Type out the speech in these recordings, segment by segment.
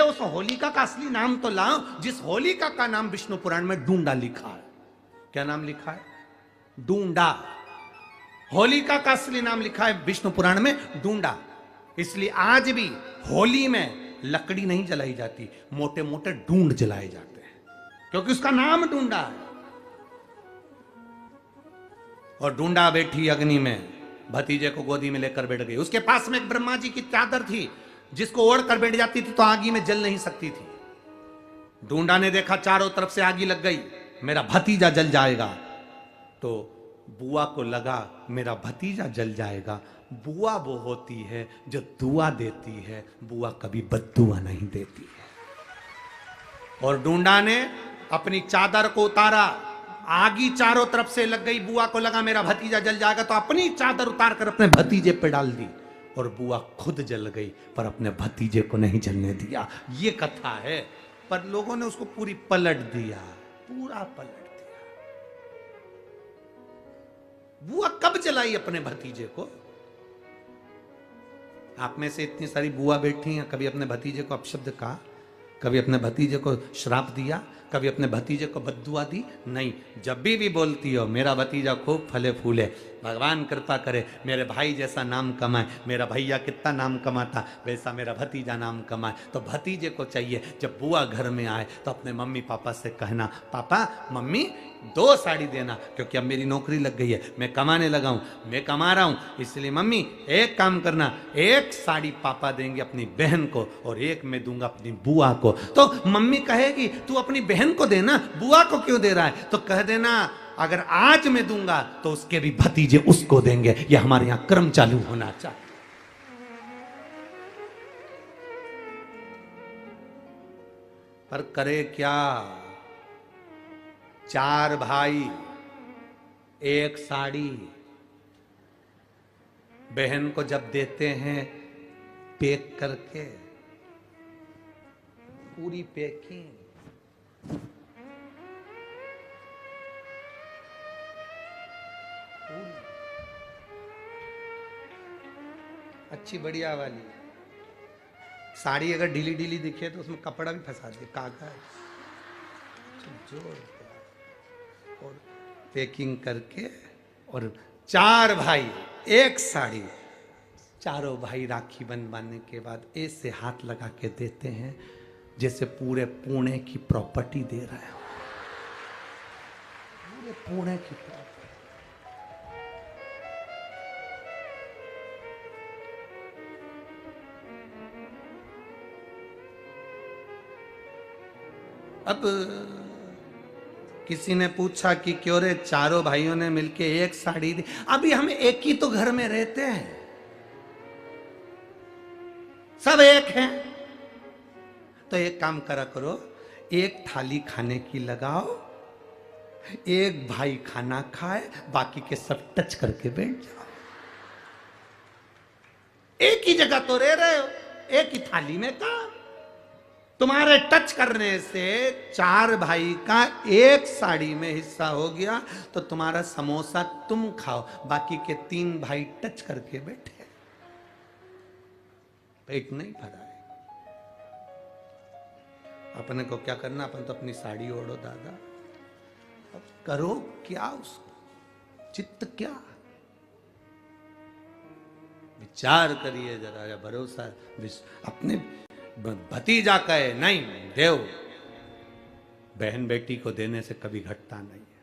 उस होलिका का असली नाम तो लाओ, जिस होलिका का नाम विष्णु पुराण में डूंडा लिखा है। क्या नाम लिखा है? डूंडा। होलिका का असली नाम लिखा है विष्णु पुराण में डूंडा। इसलिए आज भी होली में लकड़ी नहीं जलाई जाती, मोटे मोटे ढूंढ जलाए जाते हैं, क्योंकि उसका नाम डूंडा है। और डूंडा बैठी अग्नि में, भतीजे को गोदी में लेकर बैठ गई। उसके पास में एक ब्रह्मा जी की चादर थी, जिसको ओढ़ कर बैठ जाती थी तो आगी में जल नहीं सकती थी। डूंडा ने देखा चारों तरफ से आगी लग गई, मेरा भतीजा जल जाएगा। तो बुआ को लगा मेरा भतीजा जल जाएगा। बुआ वो होती है जो दुआ देती है, बुआ कभी बद्दुआ नहीं देती है। और डूंडा ने अपनी चादर को उतारा, आगी चारों तरफ से लग गई। बुआ को लगा मेरा भतीजा जल जाएगा, तो अपनी चादर उतार कर अपने भतीजे पे डाल दी, और बुआ खुद जल गई पर अपने भतीजे को नहीं जलने दिया। ये कथा है, पर लोगों ने उसको पूरी पलट दिया, पूरा पलट दिया। बुआ कब जलाई अपने भतीजे को? आप में से इतनी सारी बुआ बैठी हैं, कभी अपने भतीजे को अपशब्द कहा? कभी अपने भतीजे को श्राप दिया? कभी अपने भतीजे को बद्दुआ दी? नहीं। जब भी बोलती हो मेरा भतीजा खूब फले फूले, भगवान कृपा करे मेरे भाई जैसा नाम कमाए, मेरा भैया कितना नाम कमाता वैसा मेरा भतीजा नाम कमाए, तो भतीजे को चाहिए जब बुआ घर में आए तो अपने मम्मी पापा से कहना, पापा मम्मी 2 साड़ी देना, क्योंकि अब मेरी नौकरी लग गई है, मैं कमाने लगा हूं, मैं कमा रहा हूं, इसलिए मम्मी एक काम करना, 1 साड़ी पापा देंगे अपनी बहन को और 1 मैं दूंगा अपनी बुआ को। तो मम्मी कहेगी तू अपनी बहन को देना, बुआ को क्यों दे रहा है? तो कह देना अगर आज मैं दूंगा तो उसके भी भतीजे उसको देंगे। ये हमारे यहां क्रम चालू होना चाहिए। पर करे क्या? 4 भाई 1 साड़ी, बहन को जब देते हैं पैक करके, पूरी पैकिंग, अच्छी बढ़िया वाली साड़ी। अगर ढीली ढीली दिखे तो उसमें कपड़ा भी फंसा दे, कागज जोड़ और पैकिंग करके। और 4 भाई 1 साड़ी, चारों भाई राखी बंधवाने के बाद ऐसे हाथ लगा के देते हैं जैसे पूरे पुणे की प्रॉपर्टी दे रहे हो, पूरे पुणे की प्रॉपर्टी। अब किसी ने पूछा कि क्यों रे चारों भाइयों ने मिलके 1 साड़ी दी? अभी हम एक ही तो घर में रहते हैं, सब एक हैं। तो एक काम करा करो, 1 थाली खाने की लगाओ, 1 भाई खाना खाए, बाकी के सब टच करके बैठ जाओ। एक ही जगह तो रह रहे हो, एक ही थाली में काम। तुम्हारे टच करने से 4 भाई का 1 साड़ी में हिस्सा हो गया, तो तुम्हारा समोसा तुम खाओ, बाकी के 3 भाई टच करके बैठे, पेट नहीं भरा है। अपने को क्या करना? अपन तो अपनी साड़ी ओढ़ो दादा, अब करो क्या उसको, चित्त क्या, विचार करिए जरा, भरोसा। अपने भतीजा कहे नहीं देव, बहन बेटी को देने से कभी घटता नहीं है,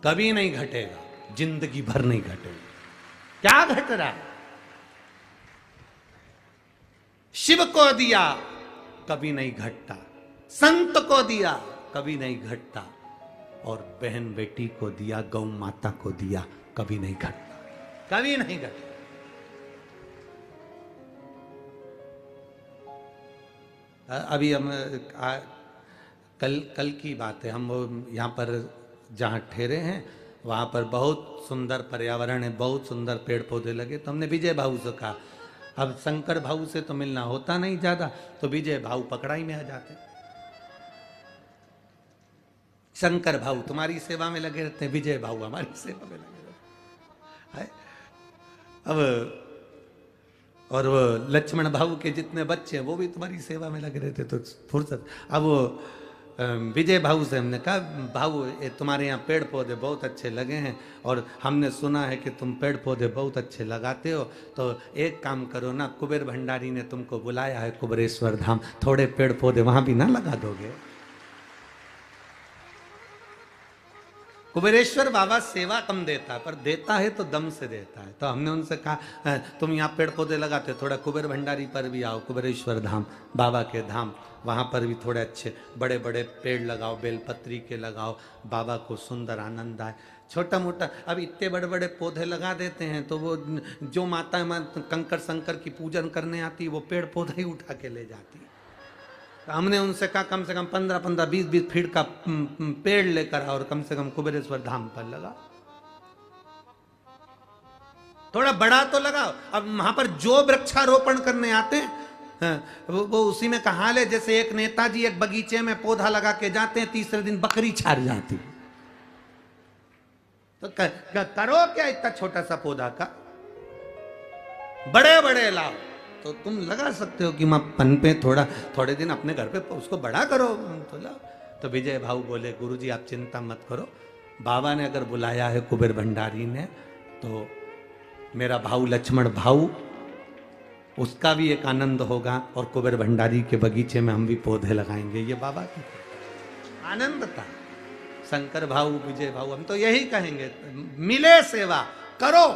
कभी नहीं घटेगा, जिंदगी भर नहीं घटेगा। क्या घट रहा है? शिव को दिया कभी नहीं घटता, संत को दिया कभी नहीं घटता, और बहन बेटी को दिया, गौ माता को दिया, कभी नहीं घटता, कभी नहीं घटता। अभी हम कल की बात है, हम वो यहाँ पर जहाँ ठहरे हैं वहाँ पर बहुत सुंदर पर्यावरण है, बहुत सुंदर पेड़ पौधे लगे। तो हमने विजय भाऊ से कहा, अब शंकर भाऊ से तो मिलना होता नहीं ज़्यादा, तो विजय भाऊ पकड़ाई में आ जाते। शंकर भाऊ तुम्हारी सेवा में लगे रहते हैं, विजय भाऊ हमारी सेवा में लगे रहते हैं। अब और वो लक्ष्मण भाऊ के जितने बच्चे हैं वो भी तुम्हारी सेवा में लगे रहते, तो फुर्सत। अब वो विजय भाऊ से हमने कहा, भाऊ ये तुम्हारे यहाँ पेड़ पौधे बहुत अच्छे लगे हैं और हमने सुना है कि तुम पेड़ पौधे बहुत अच्छे लगाते हो, तो एक काम करो ना, कुबेर भंडारी ने तुमको बुलाया है कुबेरेश्वर धाम, थोड़े पेड़ पौधे वहां भी ना लगा दोगे? कुबेरेश्वर बाबा सेवा कम देता है, पर देता है तो दम से देता है। तो हमने उनसे कहा तुम यहाँ पेड़ पौधे लगाते हो, थोड़ा कुबेर भंडारी पर भी आओ, कुबेरेश्वर धाम बाबा के धाम, वहाँ पर भी थोड़े अच्छे बड़े बड़े पेड़ लगाओ, बेलपत्री के लगाओ, बाबा को सुंदर आनंद आए। छोटा मोटा अब इतने बड़े बड़े पौधे लगा देते हैं तो वो जो माता कंकर शंकर की पूजन करने आती है वो पेड़ पौधे ही उठा के ले जाती है। तो हमने उनसे कहा कम से कम 15-15, 20-20 फीट का पेड़ लेकर और कम से कम कुबेरेश्वर धाम पर लगा, थोड़ा बड़ा तो लगाओ। अब वहां पर जो वृक्षारोपण करने आते हैं वो उसी में कहा ले, जैसे एक नेताजी एक बगीचे में पौधा लगा के जाते हैं, तीसरे दिन बकरी छार जाती है। तो करो क्या इतना छोटा सा पौधा का, बड़े बड़े लाओ। तो तुम लगा सकते हो कि मां पन पे थोड़े दिन अपने घर पे उसको बड़ा करो तो लाओ। तो विजय भाऊ बोले गुरुजी आप चिंता मत करो, बाबा ने अगर बुलाया है कुबेर भंडारी ने, तो मेरा भाऊ लक्ष्मण भाऊ उसका भी एक आनंद होगा और कुबेर भंडारी के बगीचे में हम भी पौधे लगाएंगे। ये बाबा की आनंद था। शंकर भाऊ, विजय भाऊ, हम तो यही कहेंगे, मिले सेवा करो,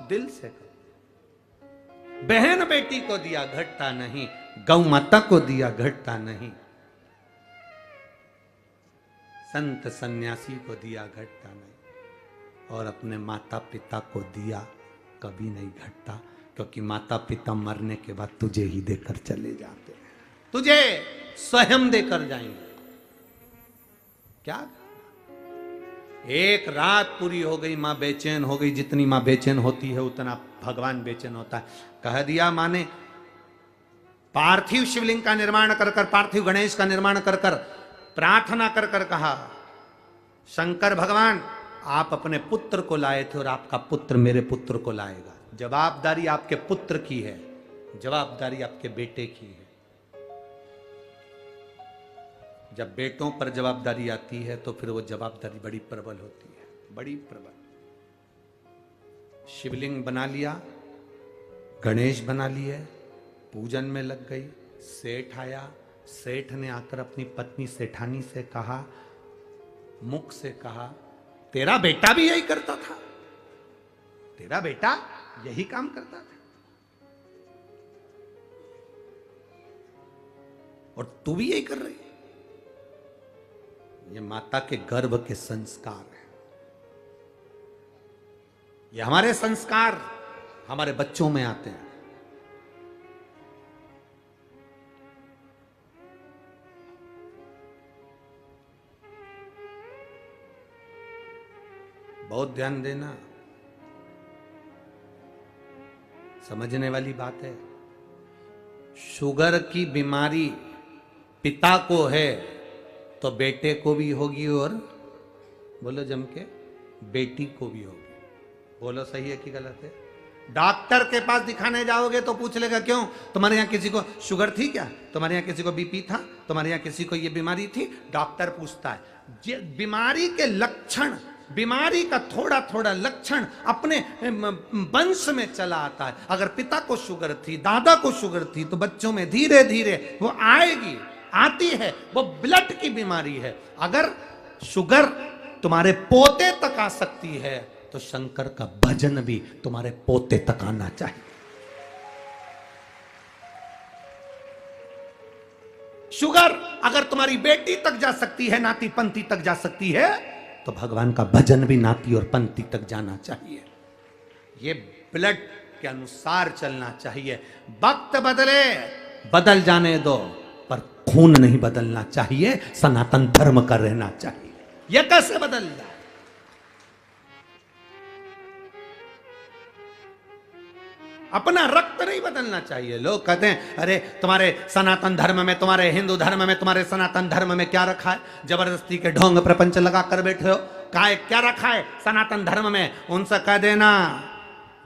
दिल से करो। बहन बेटी को दिया घटता नहीं, गौ माता को दिया घटता नहीं, संत सन्यासी को दिया घटता नहीं, और अपने माता पिता को दिया कभी नहीं घटता, क्योंकि माता पिता मरने के बाद तुझे ही देकर चले जाते हैं, तुझे स्वयं देकर जाएंगे। क्या एक रात पूरी हो गई, मां बेचैन हो गई, जितनी मां बेचैन होती है उतना भगवान बेचैन होता है। कह दिया मां ने, पार्थिव शिवलिंग का निर्माण कर कर, पार्थिव गणेश का निर्माण कर कर, प्रार्थना कर कर कहा, शंकर भगवान आप अपने पुत्र को लाए थे और आपका पुत्र मेरे पुत्र को लाएगा। जवाबदारी आपके पुत्र की है, जवाबदारी आपके बेटे की है। जब बेटों पर जवाबदारी आती है तो फिर वो जवाबदारी बड़ी प्रबल होती है, बड़ी प्रबल। शिवलिंग बना लिया, गणेश बना लिए, पूजन में लग गई। सेठ आया, सेठ ने आकर अपनी पत्नी सेठानी से कहा, मुख से कहा, तेरा बेटा भी यही करता था, तेरा बेटा यही काम करता था और तू भी यही कर रही है। ये माता के गर्भ के संस्कार है, ये हमारे संस्कार हमारे बच्चों में आते हैं। बहुत ध्यान देना, समझने वाली बात है। शुगर की बीमारी पिता को है तो बेटे को भी होगी, और बोलो जम के बेटी को भी होगी। बोलो सही है कि गलत है? डॉक्टर के पास दिखाने जाओगे तो पूछ लेगा, क्यों तुम्हारे यहाँ किसी को शुगर थी क्या, तुम्हारे यहाँ किसी को बीपी था, तुम्हारे यहाँ किसी को ये बीमारी थी? डॉक्टर पूछता है। बीमारी के लक्षण, बीमारी का थोड़ा थोड़ा लक्षण अपने वंश में चला आता है। अगर पिता को शुगर थी, दादा को शुगर थी, तो बच्चों में धीरे धीरे वो आएगी, आती है। वो ब्लड की बीमारी है। अगर शुगर तुम्हारे पोते तक आ सकती है तो शंकर का भजन भी तुम्हारे पोते तक आना चाहिए। शुगर अगर तुम्हारी बेटी तक जा सकती है, नाती पंथी तक जा सकती है, तो भगवान का भजन भी नाती और पंथी तक जाना चाहिए। ये ब्लड के अनुसार चलना चाहिए। वक्त बदले, बदल जाने दो, पर खून नहीं बदलना चाहिए, सनातन धर्म का रहना चाहिए। यह कैसे बदल जाए? अपना रक्त नहीं बदलना चाहिए। लोग कहते हैं अरे तुम्हारे सनातन धर्म में, तुम्हारे हिंदू धर्म में, तुम्हारे सनातन धर्म में क्या रखा है? जबरदस्ती के ढोंग प्रपंच लगा कर बैठे हो। क्या रखा है सनातन धर्म में? उनसे कह देना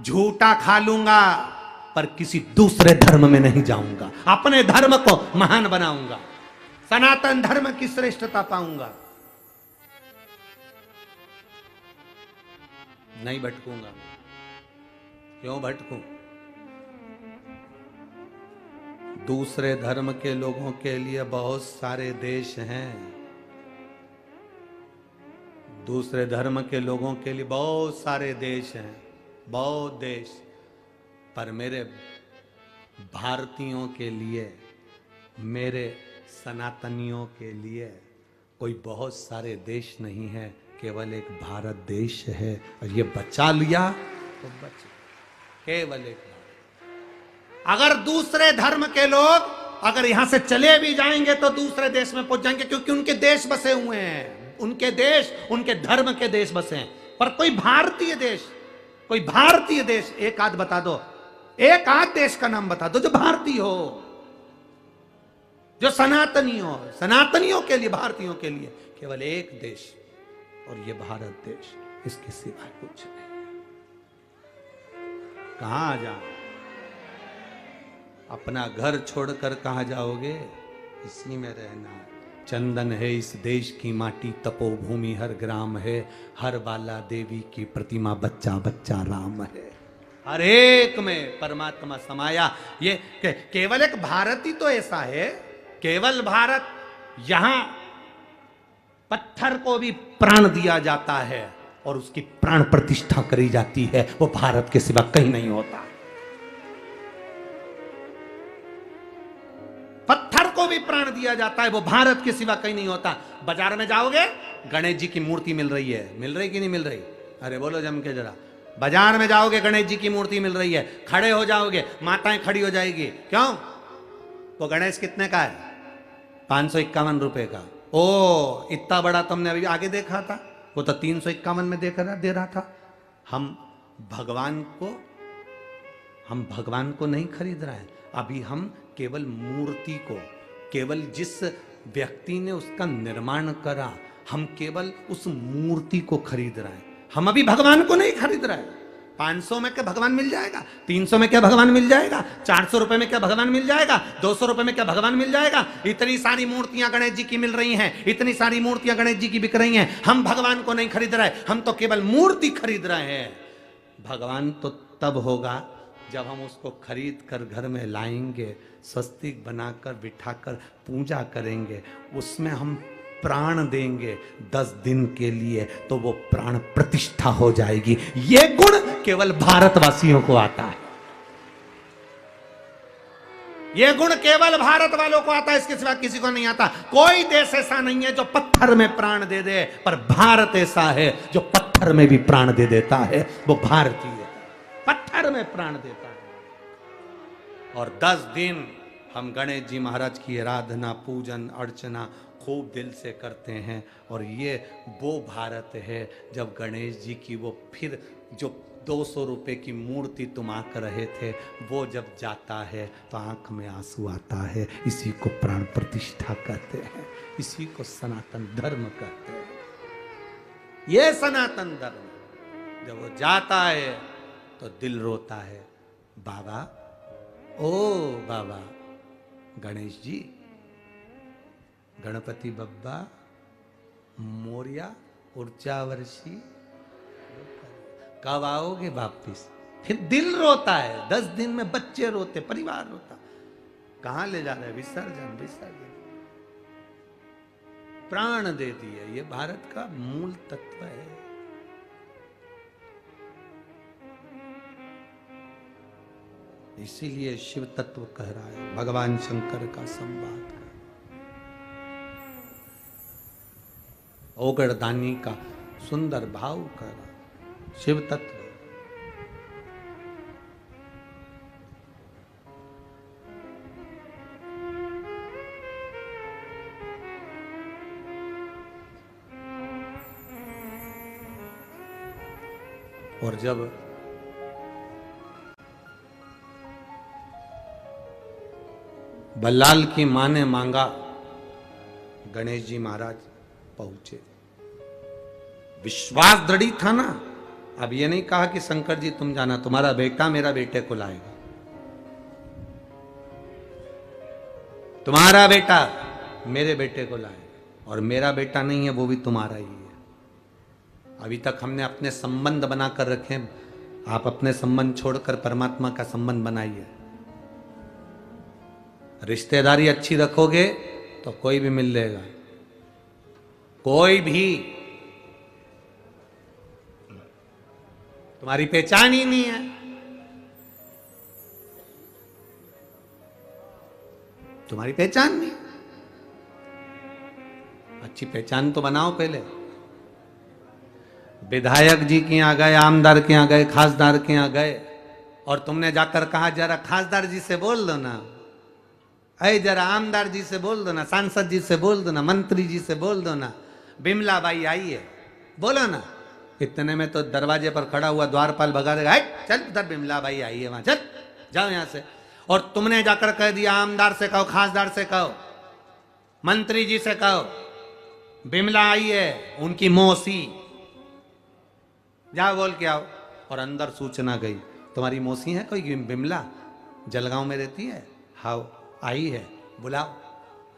झूठा खा लूंगा पर किसी दूसरे धर्म में नहीं जाऊंगा। अपने धर्म को महान बनाऊंगा, सनातन धर्म की श्रेष्ठता पाऊंगा। नहीं भटकूंगा। क्यों भटकूं? दूसरे धर्म के लोगों के लिए बहुत सारे देश हैं। दूसरे धर्म के लोगों के लिए बहुत सारे देश हैं, बहुत देश। पर मेरे भारतीयों के लिए, मेरे सनातनियों के लिए कोई बहुत सारे देश नहीं है, केवल एक भारत देश है। और ये बचा लिया तो बच, केवल एक। अगर दूसरे धर्म के लोग अगर यहां से चले भी जाएंगे तो दूसरे देश में पहुंच जाएंगे, क्योंकि उनके देश बसे हुए हैं, उनके देश, उनके धर्म के देश बसे हैं। पर कोई भारतीय देश, कोई भारतीय देश एक आध बता दो, एक आध देश का नाम बता दो जो भारतीय हो, जो सनातनी हो। सनातनियों के लिए, भारतीयों के लिए केवल एक देश, और ये भारत देश, इसके सिवा कुछ नहीं। कहां जाओ? अपना घर छोड़कर कहां जाओगे? इसी में रहना है। चंदन है इस देश की माटी, तपोभूमि हर ग्राम है, हर बाला देवी की प्रतिमा, बच्चा बच्चा राम है। हर एक में परमात्मा समाया। ये केवल एक भारत ही तो ऐसा है, केवल भारत। यहां पत्थर को भी प्राण दिया जाता है और उसकी प्राण प्रतिष्ठा करी जाती है, वो भारत के सिवा कहीं नहीं होता। पत्थर को भी प्राण दिया जाता है, वो भारत के सिवा कहीं नहीं होता। बाजार में जाओगे, गणेश जी की मूर्ति मिल रही है, मिल रही कि नहीं मिल रही? अरे बोलो जम के जरा। बाजार में जाओगे, गणेश जी की मूर्ति मिल रही है, खड़े हो जाओगे, माताएं खड़ी हो जाएगी। क्यों? वो गणेश कितने का है? 551 रुपए का। ओ, इतना बड़ा तुमने अभी आगे देखा था? वो तो 351 में दे रहा था। हम भगवान को नहीं खरीद रहे हैं। अभी हम केवल मूर्ति को, केवल जिस व्यक्ति ने उसका निर्माण करा, हम केवल उस मूर्ति को खरीद रहे हैं। हम अभी भगवान को नहीं खरीद रहे हैं। 500 में क्या भगवान मिल जाएगा? 300 में क्या भगवान मिल जाएगा? 400 रुपए में क्या भगवान मिल जाएगा? 200 रुपए में क्या भगवान मिल जाएगा? इतनी सारी मूर्तियां गणेश जी की मिल रही हैं, इतनी सारी मूर्तियां गणेश जी की बिक रही हैं। हम भगवान को नहीं खरीद रहे, हम तो केवल मूर्ति खरीद रहे हैं। भगवान तो तब होगा जब हम उसको खरीद कर घर में लाएंगे, स्वस्तिक बनाकर बिठाकर पूजा करेंगे, उसमें हम प्राण देंगे 10 दिन के लिए, तो वो प्राण प्रतिष्ठा हो जाएगी। ये गुण केवल भारतवासियों को आता है। ये गुण केवल भारत वालों को आता है, इसके सिवा किसी को नहीं आता। कोई देश ऐसा नहीं है जो पत्थर में प्राण दे दे, पर भारत ऐसा है जो पत्थर में भी प्राण दे देता है। वो भारतीय पत्थर में प्राण देता है। और 10 दिन हम गणेश जी महाराज की आराधना, पूजन, अर्चना खूब दिल से करते हैं। और ये वो भारत है जब गणेश जी की वो फिर जो 200 रुपए की मूर्ति तुम आंक रहे थे, वो जब जाता है तो आंख में आंसू आता है। इसी को प्राण प्रतिष्ठा कहते हैं, इसी को सनातन धर्म कहते हैं। ये सनातन धर्म जब वो जाता है तो दिल रोता है। बाबा, ओ बाबा, गणेश जी, गणपति बब्बा मोरिया, ऊर्जा वर्षी, कब आओगे वापिस? फिर दिल रोता है। 10 दिन में बच्चे रोते, परिवार रोता। कहां ले जा रहे? विसर्जन, विसर्जन। प्राण दे दिए। ये भारत का मूल तत्व है। इसीलिए शिव तत्व कह रहा है, भगवान शंकर का संवाद, ओगरदानी का सुंदर भाव कर रहा शिव तत्व। और जब बल्लाल की मां ने मांगा, गणेश जी महाराज पहुंचे। विश्वास दृढ़ी था ना। अब ये नहीं कहा कि शंकर जी तुम जाना, तुम्हारा बेटा मेरा बेटे को लाएगा। तुम्हारा बेटा मेरे बेटे को लाए, और मेरा बेटा नहीं है वो भी तुम्हारा ही है। अभी तक हमने अपने संबंध बनाकर रखे, आप अपने संबंध छोड़कर परमात्मा का संबंध बनाइए। रिश्तेदारी अच्छी रखोगे तो कोई भी मिल लेगा, कोई भी। तुम्हारी पहचान ही नहीं है, तुम्हारी पहचान नहीं। अच्छी पहचान तो बनाओ पहले। विधायक जी के यहां गए, आमदार के यहां गए, खासदार के यहां गए, और तुमने जाकर कहा जरा खासदार जी से बोल दो ना, अरे जरा आमदार जी से बोल दो ना, सांसद जी से बोल दो ना, मंत्री जी से बोल दो ना, बिमला बाई आई है, बोलो ना। इतने में तो दरवाजे पर खड़ा हुआ द्वारपाल भगा देगा, चल उधर बिमला बाई आई है, वहां चल, जाओ यहां से। और तुमने जाकर कह दिया आमदार से कहो, खासदार से कहो, मंत्री जी से कहो, बिमला आई है, उनकी मौसी, जाओ बोल के आओ। और अंदर सूचना गई, तुम्हारी मौसी है कोई बिमला, जलगांव में रहती है, हाउ आई है, बुलाओ।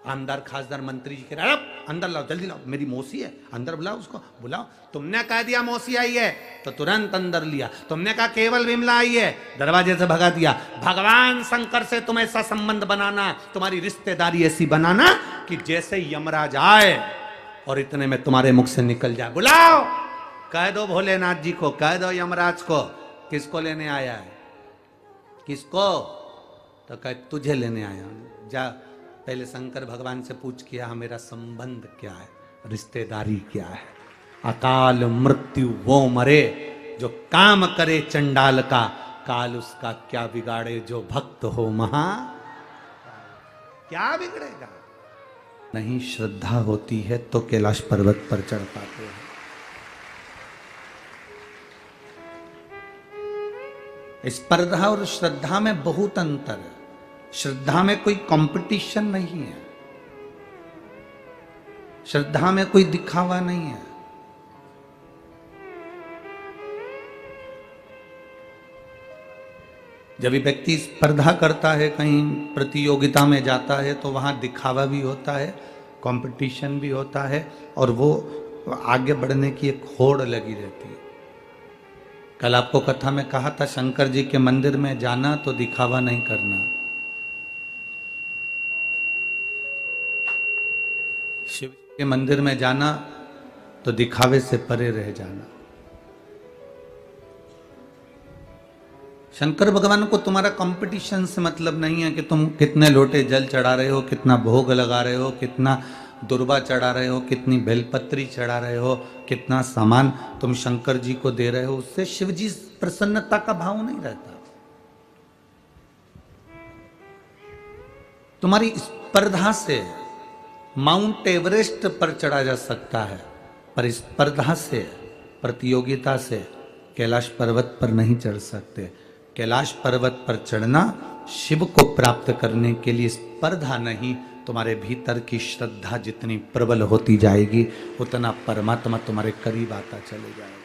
आमदार खासदार मंत्री जी के अंदर लाओ, जल्दी लाओ, मेरी मौसी है, अंदर बुलाओ उसको, बुलाओ। तुमने कह दिया मौसी आई है तो तुरंत अंदर लिया, तुमने कहा केवल बिमला आई है, दरवाजे से भगा दिया। भगवान शंकर से तुम ऐसा संबंध बनाना, तुम्हारी रिश्तेदारी ऐसी बनाना कि जैसे यमराज आए और इतने में तुम्हारे मुख से निकल जाए, बुलाओ, कह दो भोलेनाथ जी को, कह दो यमराज को, किसको लेने आया है, किसको, तो कह तुझे लेने आया हूं, जा पहले शंकर भगवान से पूछ किया मेरा संबंध क्या है, रिश्तेदारी क्या है। अकाल मृत्यु वो मरे जो काम करे चंडाल का, काल उसका क्या बिगाड़े जो भक्त हो महा, क्या बिगड़ेगा। नहीं श्रद्धा होती है तो कैलाश पर्वत पर चढ़ पाते हैं। स्पर्धा और श्रद्धा में बहुत अंतर है। श्रद्धा में कोई कंपटीशन नहीं है, श्रद्धा में कोई दिखावा नहीं है। जब व्यक्ति स्पर्धा करता है, कहीं प्रतियोगिता में जाता है, तो वहां दिखावा भी होता है, कंपटीशन भी होता है, और वो आगे बढ़ने की एक होड़ लगी रहती है। कल आपको कथा में कहा था, शंकर जी के मंदिर में जाना तो दिखावा नहीं करना, शिव के मंदिर में जाना तो दिखावे से परे रह जाना। शंकर भगवान को तुम्हारा कंपटीशन से मतलब नहीं है कि तुम कितने लोटे जल चढ़ा रहे हो, कितना भोग लगा रहे हो, कितना दुर्बा चढ़ा रहे हो, कितनी बेलपत्री चढ़ा रहे हो, कितना सामान तुम शंकर जी को दे रहे हो। उससे शिव जी प्रसन्नता का भाव नहीं रहता। तुम्हारी स्पर्धा से माउंट एवरेस्ट पर चढ़ा जा सकता है, पर स्पर्धा से, प्रतियोगिता से कैलाश पर्वत पर नहीं चढ़ सकते। कैलाश पर्वत पर चढ़ना शिव को प्राप्त करने के लिए स्पर्धा नहीं, तुम्हारे भीतर की श्रद्धा जितनी प्रबल होती जाएगी उतना परमात्मा तुम्हारे करीब आता चले जाएगा।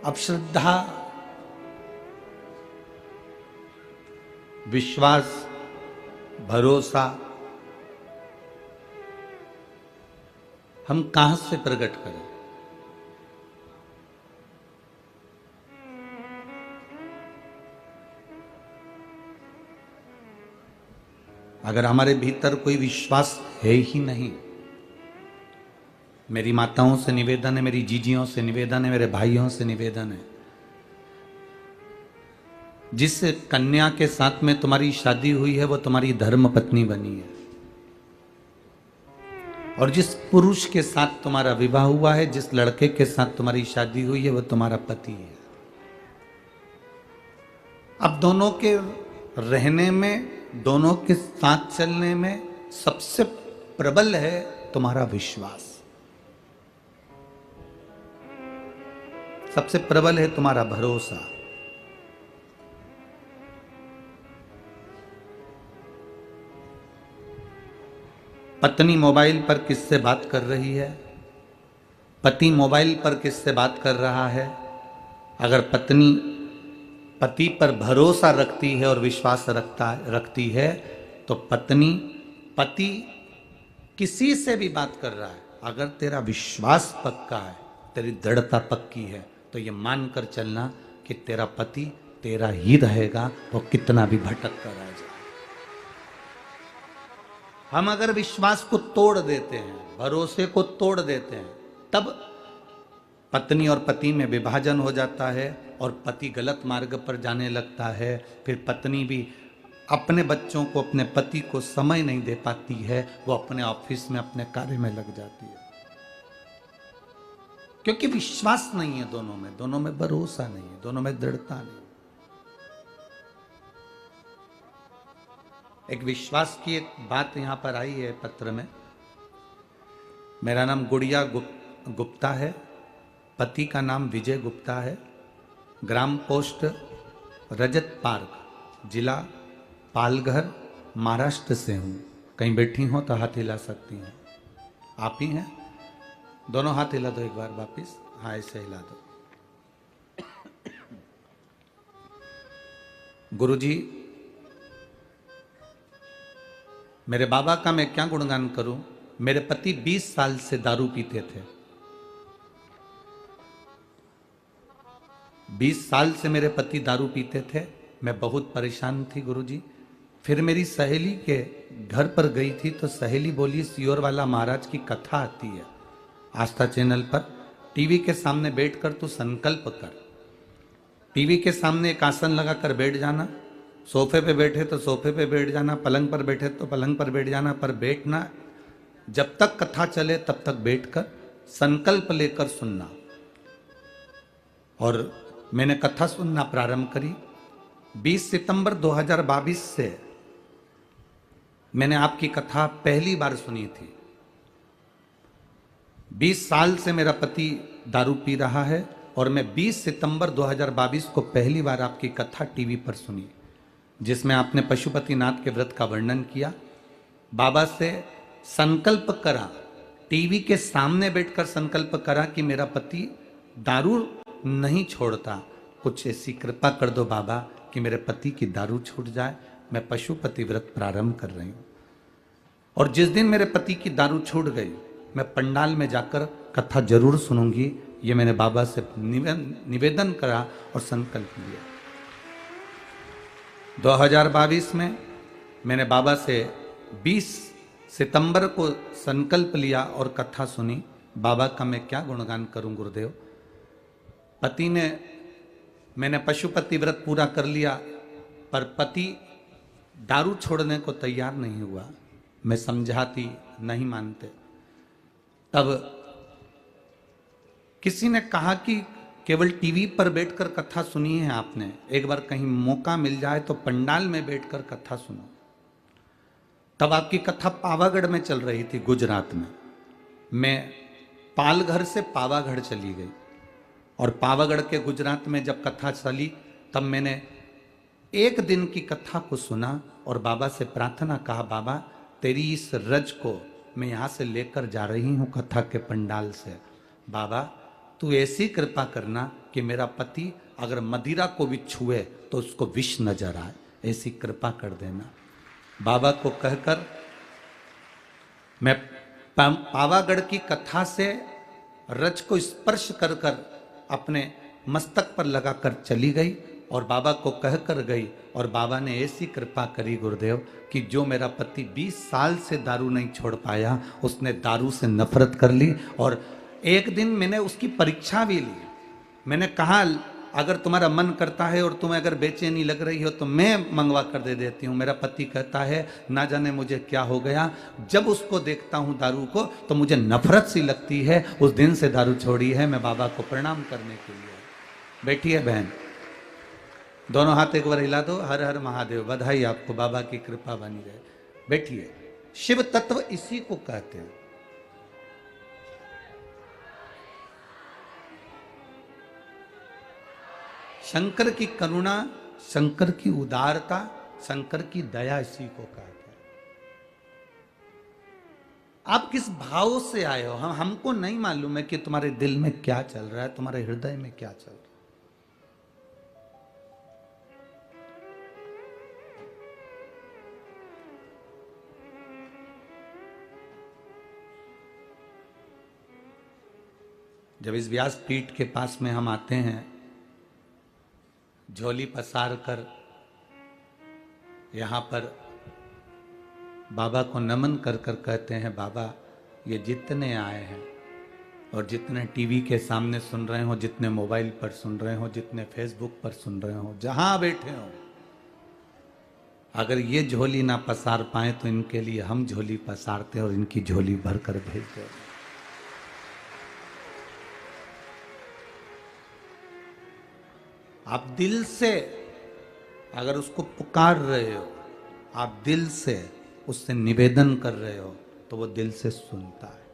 अब श्रद्धा, विश्वास, भरोसा हम कहां से प्रकट करें? अगर हमारे भीतर कोई विश्वास है ही नहीं, मेरी माताओं से निवेदन है, मेरी जीजियों से निवेदन है, मेरे भाइयों से निवेदन है, जिस कन्या के साथ में तुम्हारी शादी हुई है वो तुम्हारी धर्म पत्नी बनी है, और जिस पुरुष के साथ तुम्हारा विवाह हुआ है, जिस लड़के के साथ तुम्हारी शादी हुई है वो तुम्हारा पति है। अब दोनों के रहने में, दोनों के साथ चलने में सबसे प्रबल है तुम्हारा विश्वास, सबसे प्रबल है तुम्हारा भरोसा। पत्नी मोबाइल पर किससे बात कर रही है, पति मोबाइल पर किससे बात कर रहा है, अगर पत्नी पति पर भरोसा रखती है और विश्वास रखती है, तो पत्नी, पति किसी से भी बात कर रहा है, अगर तेरा विश्वास पक्का है, तेरी दृढ़ता पक्की है, तो ये मानकर चलना कि तेरा पति तेरा ही रहेगा, वो कितना भी भटक कर आ जाए। हम अगर विश्वास को तोड़ देते हैं, भरोसे को तोड़ देते हैं, तब पत्नी और पति में विभाजन हो जाता है और पति गलत मार्ग पर जाने लगता है। फिर पत्नी भी अपने बच्चों को, अपने पति को समय नहीं दे पाती है, वो अपने ऑफिस में, अपने कार्य में लग जाती है, क्योंकि विश्वास नहीं है दोनों में भरोसा नहीं है, दोनों में दृढ़ता नहीं। एक विश्वास की एक बात यहां पर आई है पत्र में। मेरा नाम गुड़िया गुप्ता है, पति का नाम विजय गुप्ता है, ग्राम पोस्ट रजत पार्क, जिला पालघर, महाराष्ट्र से हूं। कहीं बैठी हो तो हाथ हिला सकती हैं। आप ही हैं? दोनों हाथ हिला दो एक बार वापिस। हाँ, ऐसे हिला दो। गुरुजी, मेरे बाबा का मैं क्या गुणगान करूं। मेरे पति 20 साल से दारू पीते थे। 20 साल से मेरे पति दारू पीते थे। मैं बहुत परेशान थी गुरुजी। फिर मेरी सहेली के घर पर गई थी तो सहेली बोली, सियोर वाला महाराज की कथा आती है आस्था चैनल पर, टीवी के सामने बैठकर तू संकल्प कर। टीवी के सामने एक आसन लगाकर बैठ जाना, सोफे पे बैठे तो सोफे पे बैठ जाना, पलंग पर बैठे तो पलंग पर बैठ जाना, पर बैठना जब तक कथा चले तब तक बैठकर संकल्प लेकर सुनना। और मैंने कथा सुनना प्रारंभ करी। 20 सितंबर 2022 से मैंने आपकी कथा पहली बार सुनी थी। 20 साल से मेरा पति दारू पी रहा है और मैं 20 सितंबर 2022 को पहली बार आपकी कथा टीवी पर सुनी, जिसमें आपने पशुपतिनाथ के व्रत का वर्णन किया। बाबा से संकल्प करा, टीवी के सामने बैठकर संकल्प करा कि मेरा पति दारू नहीं छोड़ता, कुछ ऐसी कृपा कर दो बाबा कि मेरे पति की दारू छूट जाए। मैं पशुपति व्रत प्रारंभ कर रही हूं। और जिस दिन मेरे पति की दारू छूट गई, मैं पंडाल में जाकर कथा जरूर सुनूंगी, ये मैंने बाबा से निवेदन करा और संकल्प लिया। 2022 में मैंने बाबा से 20 सितंबर को संकल्प लिया और कथा सुनी। बाबा का मैं क्या गुणगान करूं गुरुदेव। पति ने, मैंने पशुपति व्रत पूरा कर लिया, पर पति दारू छोड़ने को तैयार नहीं हुआ। मैं समझाती, नहीं मानते। तब किसी ने कहा कि केवल टीवी पर बैठकर कथा सुनी है आपने, एक बार कहीं मौका मिल जाए तो पंडाल में बैठकर कथा सुनो। तब आपकी कथा पावागढ़ में चल रही थी, गुजरात में। मैं पालघर से पावागढ़ चली गई और पावागढ़ के गुजरात में जब कथा चली तब मैंने एक दिन की कथा को सुना और बाबा से प्रार्थना कहा, बाबा तेरी इस रज को मैं यहाँ से लेकर जा रही हूँ कथा के पंडाल से। बाबा तू ऐसी कृपा करना कि मेरा पति अगर मदिरा को भी छुए तो उसको विष नजर आए, ऐसी कृपा कर देना। बाबा को कहकर मैं पावागढ़ की कथा से रज को स्पर्श कर कर अपने मस्तक पर लगाकर चली गई और बाबा को कहकर गई। और बाबा ने ऐसी कृपा करी गुरुदेव कि जो मेरा पति 20 साल से दारू नहीं छोड़ पाया, उसने दारू से नफरत कर ली। और एक दिन मैंने उसकी परीक्षा भी ली। मैंने कहा, अगर तुम्हारा मन करता है और तुम्हें अगर बेचैनी लग रही हो तो मैं मंगवा कर दे देती हूँ। मेरा पति कहता है, ना जाने मुझे क्या हो गया, जब उसको देखता हूँ दारू को तो मुझे नफरत सी लगती है। उस दिन से दारू छोड़ी है। मैं बाबा को प्रणाम करने के लिए। बैठी है बहन, दोनों हाथ एक बार हिला दो। हर हर महादेव, बधाई आपको, बाबा की कृपा बनी रहे। बैठिए। शिव तत्व इसी को कहते हैं। शंकर की करुणा, शंकर की उदारता, शंकर की दया इसी को कहते हैं। आप किस भाव से आए हो, हमको नहीं मालूम है कि तुम्हारे दिल में क्या चल रहा है, तुम्हारे हृदय में क्या चल रहा है। जब इस व्यासपीठ के पास में हम आते हैं, झोली पसार कर यहाँ पर बाबा को नमन कर कर कहते हैं, बाबा ये जितने आए हैं और जितने टीवी के सामने सुन रहे हो, जितने मोबाइल पर सुन रहे हो, जितने फेसबुक पर सुन रहे हो, जहां बैठे हो, अगर ये झोली ना पसार पाए तो इनके लिए हम झोली पसारते और इनकी झोली भर कर भेजते। आप दिल से अगर उसको पुकार रहे हो, आप दिल से उससे निवेदन कर रहे हो, तो वो दिल से सुनता है।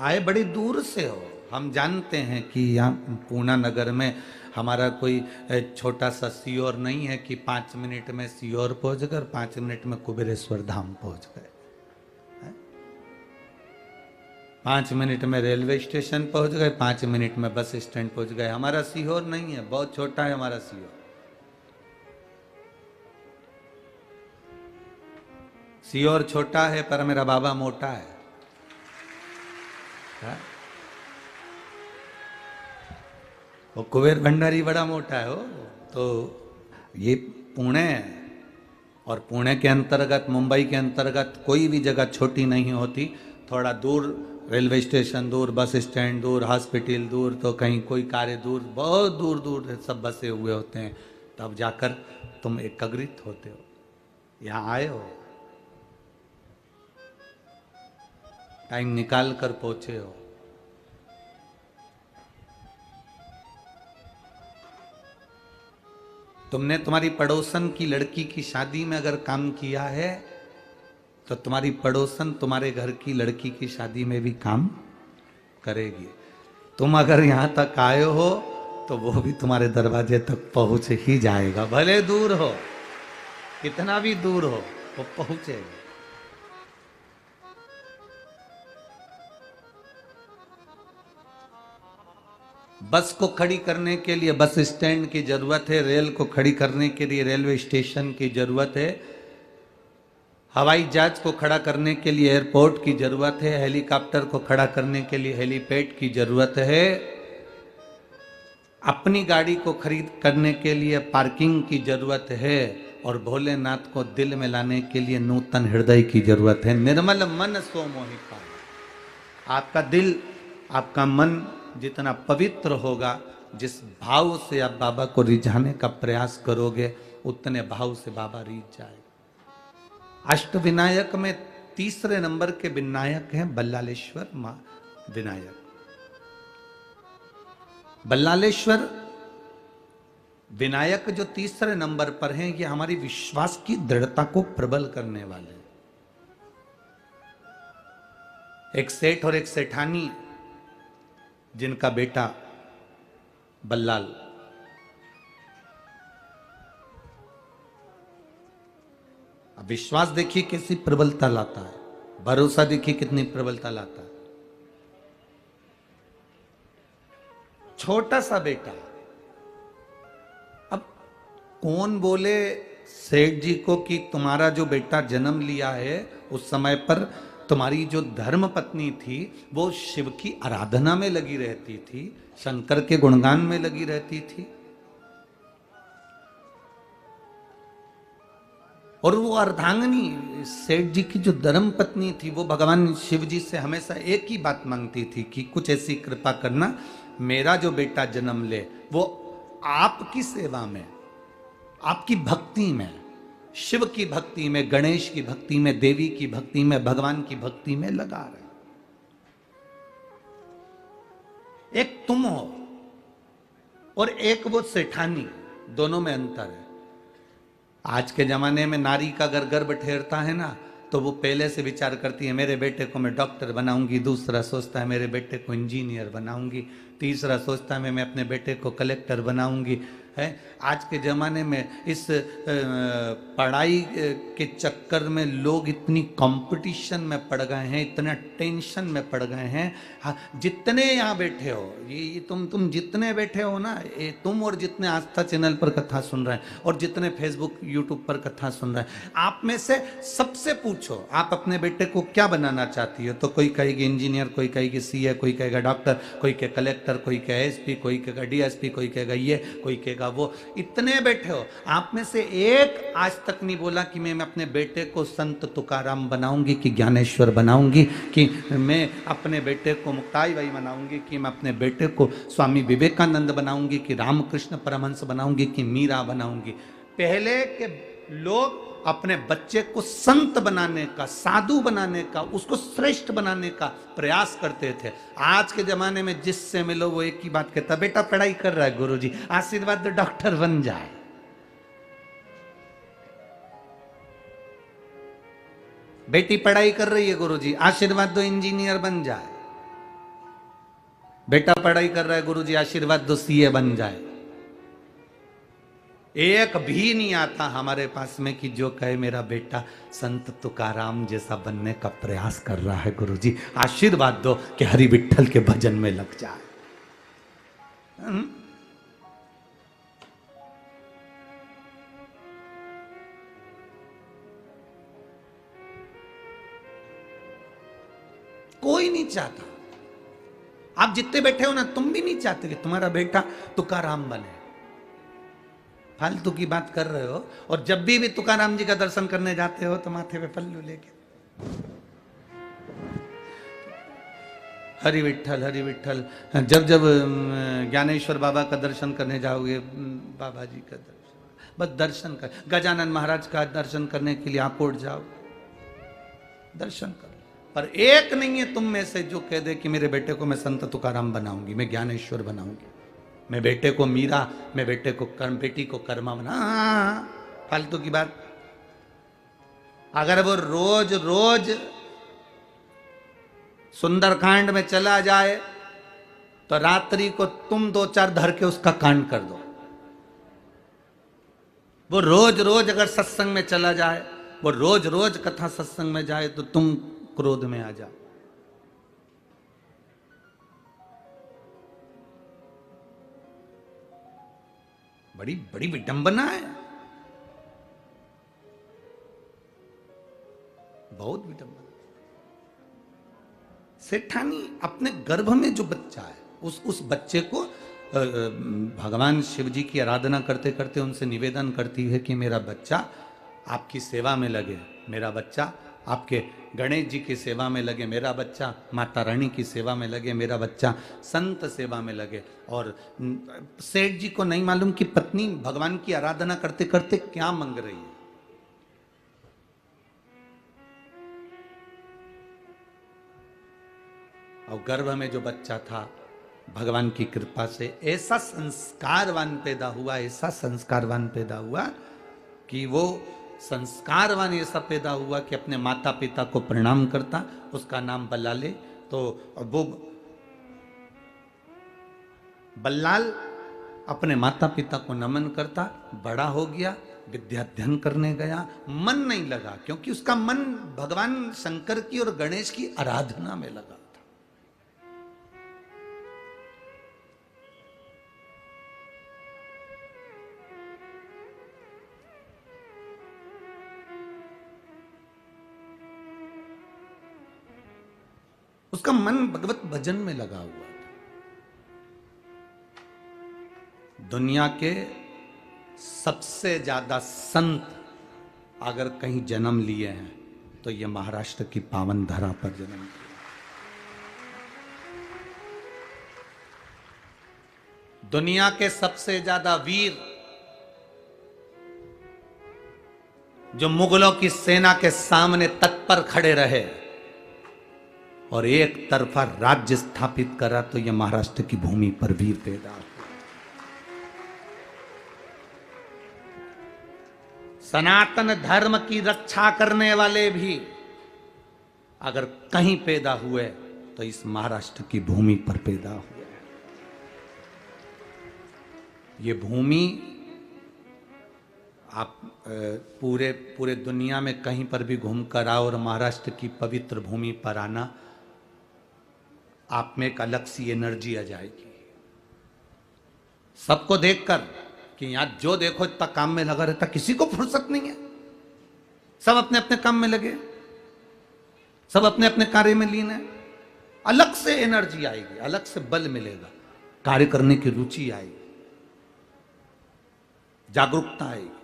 आए बड़ी दूर से हो, हम जानते हैं कि यहाँ पूना नगर में हमारा कोई छोटा सा सीहोर नहीं है कि 5 मिनट में सीहोर पहुंच गए, 5 मिनट में कुबेरेश्वर धाम पहुंच गए, 5 मिनट में रेलवे स्टेशन पहुंच गए, 5 मिनट में बस स्टैंड पहुंच गए। हमारा सीहोर नहीं है, बहुत छोटा है हमारा सीहोर। सीहोर छोटा है पर मेरा बाबा मोटा है। वो कुबेर भंडारी बड़ा मोटा है। हो तो ये पुणे है, और पुणे के अंतर्गत, मुंबई के अंतर्गत कोई भी जगह छोटी नहीं होती। थोड़ा दूर रेलवे स्टेशन दूर, बस स्टैंड दूर, हॉस्पिटल दूर, तो कहीं कोई कार्य दूर, बहुत दूर दूर सब बसे हुए होते हैं। तब जाकर तुम एकत्रित होते हो, यहाँ आए हो, टाइम निकाल कर पहुंचे हो। तुमने तुम्हारी पड़ोसन की लड़की की शादी में अगर काम किया है, तो तुम्हारी पड़ोसन तुम्हारे घर की लड़की की शादी में भी काम करेगी। तुम अगर यहां तक आए हो तो वो भी तुम्हारे दरवाजे तक पहुंच ही जाएगा, भले दूर हो, कितना भी दूर हो, वो पहुंचेगा। बस को खड़ी करने के लिए बस स्टैंड की जरूरत है, रेल को खड़ी करने के लिए रेलवे स्टेशन की जरूरत है, हवाई जहाज को खड़ा करने के लिए एयरपोर्ट की जरूरत है, हेलीकॉप्टर को खड़ा करने के लिए हेलीपैड की जरूरत है, अपनी गाड़ी को खरीद करने के लिए पार्किंग की जरूरत है, और भोलेनाथ को दिल में लाने के लिए नूतन हृदय की जरूरत है। निर्मल मन सो मोहि पावै। आपका दिल, आपका मन जितना पवित्र होगा, जिस भाव से आप बाबा को रिझाने का प्रयास करोगे, उतने भाव से बाबा रिझ जाएगा। अष्ट विनायक में तीसरे नंबर के विनायक हैं बल्लालेश्वर विनायक। बल्लालेश्वर विनायक जो तीसरे नंबर पर हैं, ये हमारी विश्वास की दृढ़ता को प्रबल करने वाले। एक सेठ और एक सेठानी, जिनका बेटा बल्लाल, अब विश्वास देखिए कैसी प्रबलता लाता है, भरोसा देखिए कितनी प्रबलता लाता है। छोटा सा बेटा, अब कौन बोले सेठ जी को कि तुम्हारा जो बेटा जन्म लिया है, उस समय पर तुम्हारी जो धर्म पत्नी थी वो शिव की आराधना में लगी रहती थी, शंकर के गुणगान में लगी रहती थी, और वो अर्धांगिनी सेठ जी की जो धर्म पत्नी थी, वो भगवान शिव जी से हमेशा एक ही बात मांगती थी कि कुछ ऐसी कृपा करना, मेरा जो बेटा जन्म ले वो आपकी सेवा में, आपकी भक्ति में, शिव की भक्ति में, गणेश की भक्ति में, देवी की भक्ति में, भगवान की भक्ति में लगा रहे। एक तुम हो और एक वो सेठानी, दोनों में अंतर है। आज के जमाने में नारी का अगर गर्भ ठहरता है ना, तो वो पहले से विचार करती है मेरे बेटे को मैं डॉक्टर बनाऊंगी, दूसरा सोचता है मेरे बेटे को इंजीनियर बनाऊंगी, तीसरा सोचता है मैं अपने बेटे को कलेक्टर बनाऊंगी। है आज के ज़माने में इस पढ़ाई के चक्कर में लोग इतनी कंपटीशन में पड़ गए हैं, इतना टेंशन में पड़ गए हैं। हाँ, जितने यहाँ बैठे हो, ये तुम जितने बैठे हो ना, ये तुम और जितने आस्था चैनल पर कथा सुन रहे हैं और जितने फेसबुक यूट्यूब पर कथा सुन रहे हैं, आप में से सबसे पूछो आप अपने बेटे को क्या बनाना चाहती हो। तो कोई कहेगी इंजीनियर, कोई कहेगी सीए, कोई कहेगा डॉक्टर, कोई कहे कलेक्टर, कोई कहे एसपी, कोई कहेगा डीएसपी, कोई कहेगा ये, कोई कहेगा वो। इतने बैठे हो, आप में से एक आज तक नहीं बोला कि मैं अपने बेटे को संत तुकाराम बनाऊंगी, कि ज्ञानेश्वर बनाऊंगी, कि मैं अपने बेटे को मुक्ताई बाई बनाऊंगी, कि मैं अपने बेटे को स्वामी विवेकानंद बनाऊंगी, कि रामकृष्ण परमहंस बनाऊंगी, कि मीरा बनाऊंगी। पहले के लोग अपने बच्चे को संत बनाने का, साधु बनाने का, उसको श्रेष्ठ बनाने का प्रयास करते थे। आज के जमाने में जिससे मिलो वो एक ही बात कहता, बेटा पढ़ाई कर रहा है गुरुजी, आशीर्वाद दो डॉक्टर बन जाए। बेटी पढ़ाई कर रही है गुरुजी, आशीर्वाद दो इंजीनियर बन जाए। बेटा पढ़ाई कर रहा है गुरुजी, आशीर्वाद दो सीए बन जाए। एक भी नहीं आता हमारे पास में कि जो कहे मेरा बेटा संत तुकाराम जैसा बनने का प्रयास कर रहा है गुरुजी, आशीर्वाद दो कि हरि विठ्ठल के भजन में लग जाए। कोई नहीं चाहता। आप जितने बैठे हो ना, तुम भी नहीं चाहते कि तुम्हारा बेटा तुकाराम बने। फालतू की बात कर रहे हो। और जब भी तुकाराम जी का दर्शन करने जाते हो तो माथे पे पल्लू लेके हरि विठ्ठल हरि विठ्ठल। जब जब ज्ञानेश्वर बाबा का दर्शन करने जाओगे, बाबा जी का दर्शन, बस दर्शन कर। गजानन महाराज का दर्शन करने के लिए आकोट जाओ, दर्शन कर। पर एक नहीं है तुम में से जो कह दे कि मेरे बेटे को मैं संत तुकाराम बनाऊंगी, मैं ज्ञानेश्वर बनाऊंगी, मैं बेटे को मीरा, मैं बेटे को बेटी को कर्मा बना। फालतू की बात। अगर वो रोज रोज सुंदरकांड में चला जाए तो रात्रि को तुम 2-4 धर के उसका कांड कर दो। वो रोज रोज अगर सत्संग में चला जाए, वो रोज रोज कथा सत्संग में जाए, तो तुम क्रोध में आ जाओ। बड़ी बड़ी विडंबना है, बहुत विडंबना। सेठानी अपने गर्भ में जो बच्चा है, उस बच्चे को भगवान शिव जी की आराधना करते करते उनसे निवेदन करती है कि मेरा बच्चा आपकी सेवा में लगे, मेरा बच्चा आपके गणेश जी की सेवा में लगे, मेरा बच्चा माता रानी की सेवा में लगे, मेरा बच्चा संत सेवा में लगे। और सेठ जी को नहीं मालूम कि पत्नी भगवान की आराधना करते करते क्या मांग रही है। और गर्भ में जो बच्चा था, भगवान की कृपा से ऐसा संस्कारवान पैदा हुआ, ऐसा संस्कारवान पैदा हुआ कि वो संस्कारवान ऐसा पैदा हुआ कि अपने माता पिता को प्रणाम करता। उसका नाम बल्लाले। तो वो बल्लाल अपने माता पिता को नमन करता, बड़ा हो गया, विद्याध्ययन करने गया, मन नहीं लगा क्योंकि उसका मन भगवान शंकर की और गणेश की आराधना में लगा। उसका मन भगवत भजन में लगा हुआ था। दुनिया के सबसे ज्यादा संत अगर कहीं जन्म लिए हैं तो ये महाराष्ट्र की पावन धरा पर जन्म लिया। दुनिया के सबसे ज्यादा वीर जो मुगलों की सेना के सामने तत्पर खड़े रहे और एक तरफा राज्य स्थापित करा, तो यह महाराष्ट्र की भूमि पर वीर पैदा हुए। सनातन धर्म की रक्षा करने वाले भी अगर कहीं पैदा हुए तो इस महाराष्ट्र की भूमि पर पैदा हुए। ये भूमि आप पूरे पूरे दुनिया में कहीं पर भी घूम कर आओ और महाराष्ट्र की पवित्र भूमि पर आना, आप में एक अलग सी एनर्जी आ जाएगी। सबको देखकर कि यहां जो देखो इतना काम में लगा रहता, किसी को फुर्सत नहीं है, सब अपने अपने काम में लगे, सब अपने अपने कार्य में लीन है। अलग से एनर्जी आएगी, अलग से बल मिलेगा, कार्य करने की रुचि आएगी, जागरूकता आएगी।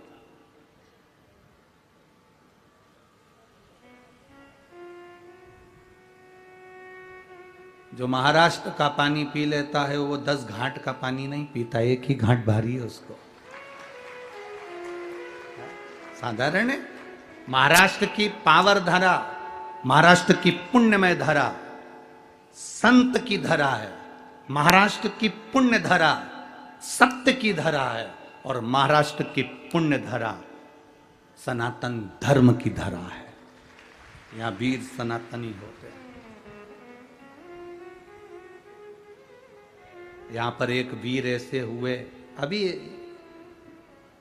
जो महाराष्ट्र का पानी पी लेता है वो 10 घाट का पानी नहीं पीता, एक ही घाट भारी है उसको। साधारण है। महाराष्ट्र की पावर धारा, महाराष्ट्र की पुण्यमय धारा संत की धारा है, महाराष्ट्र की पुण्य धारा सत्य की धारा है, और महाराष्ट्र की पुण्य धारा सनातन धर्म की धारा है। यहां वीर सनातनी होते हैं। यहां पर एक वीर ऐसे हुए,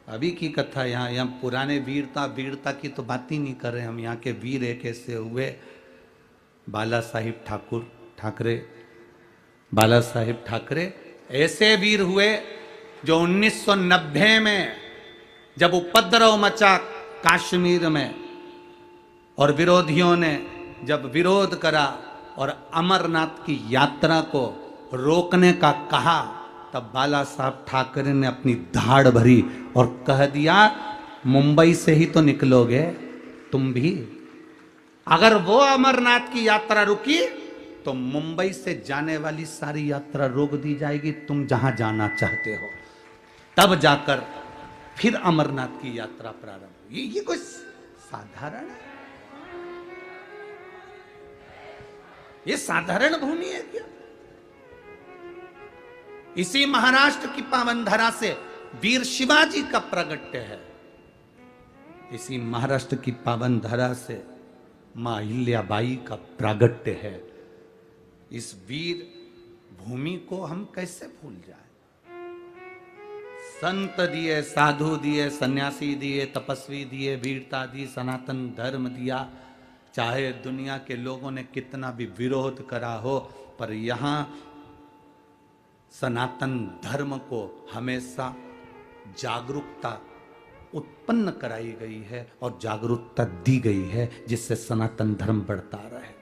अभी की कथा, यहाँ पुराने वीरता की तो बात ही नहीं कर रहे हम। यहाँ के वीर एक ऐसे हुए, बाला साहिब ठाकरे, बाला साहिब ठाकरे ऐसे वीर हुए जो 1990 में जब उपद्रव मचा कश्मीर में और विरोधियों ने जब विरोध करा और अमरनाथ की यात्रा को रोकने का कहा, तब बाला साहब ठाकरे ने अपनी धाड़ भरी और कह दिया, मुंबई से ही तो निकलोगे तुम भी, अगर वो अमरनाथ की यात्रा रुकी तो मुंबई से जाने वाली सारी यात्रा रोक दी जाएगी, तुम जहां जाना चाहते हो। तब जाकर फिर अमरनाथ की यात्रा प्रारंभ हुई। ये कोई साधारण है? ये साधारण भूमि है क्या? इसी महाराष्ट्र की पावन धरा से वीर शिवाजी का प्रगट्य है। इसी महाराष्ट्र की पावन धरा से मां अहिल्याबाई का प्रागट्य है। इस वीर भूमि को हम कैसे भूल जाए? संत दिए, साधु दिए, सन्यासी दिए, तपस्वी दिए, वीरता दी, सनातन धर्म दिया। चाहे दुनिया के लोगों ने कितना भी विरोध करा हो, पर यहां सनातन धर्म को हमेशा जागरूकता उत्पन्न कराई गई है और जागरूकता दी गई है, जिससे सनातन धर्म बढ़ता रहे,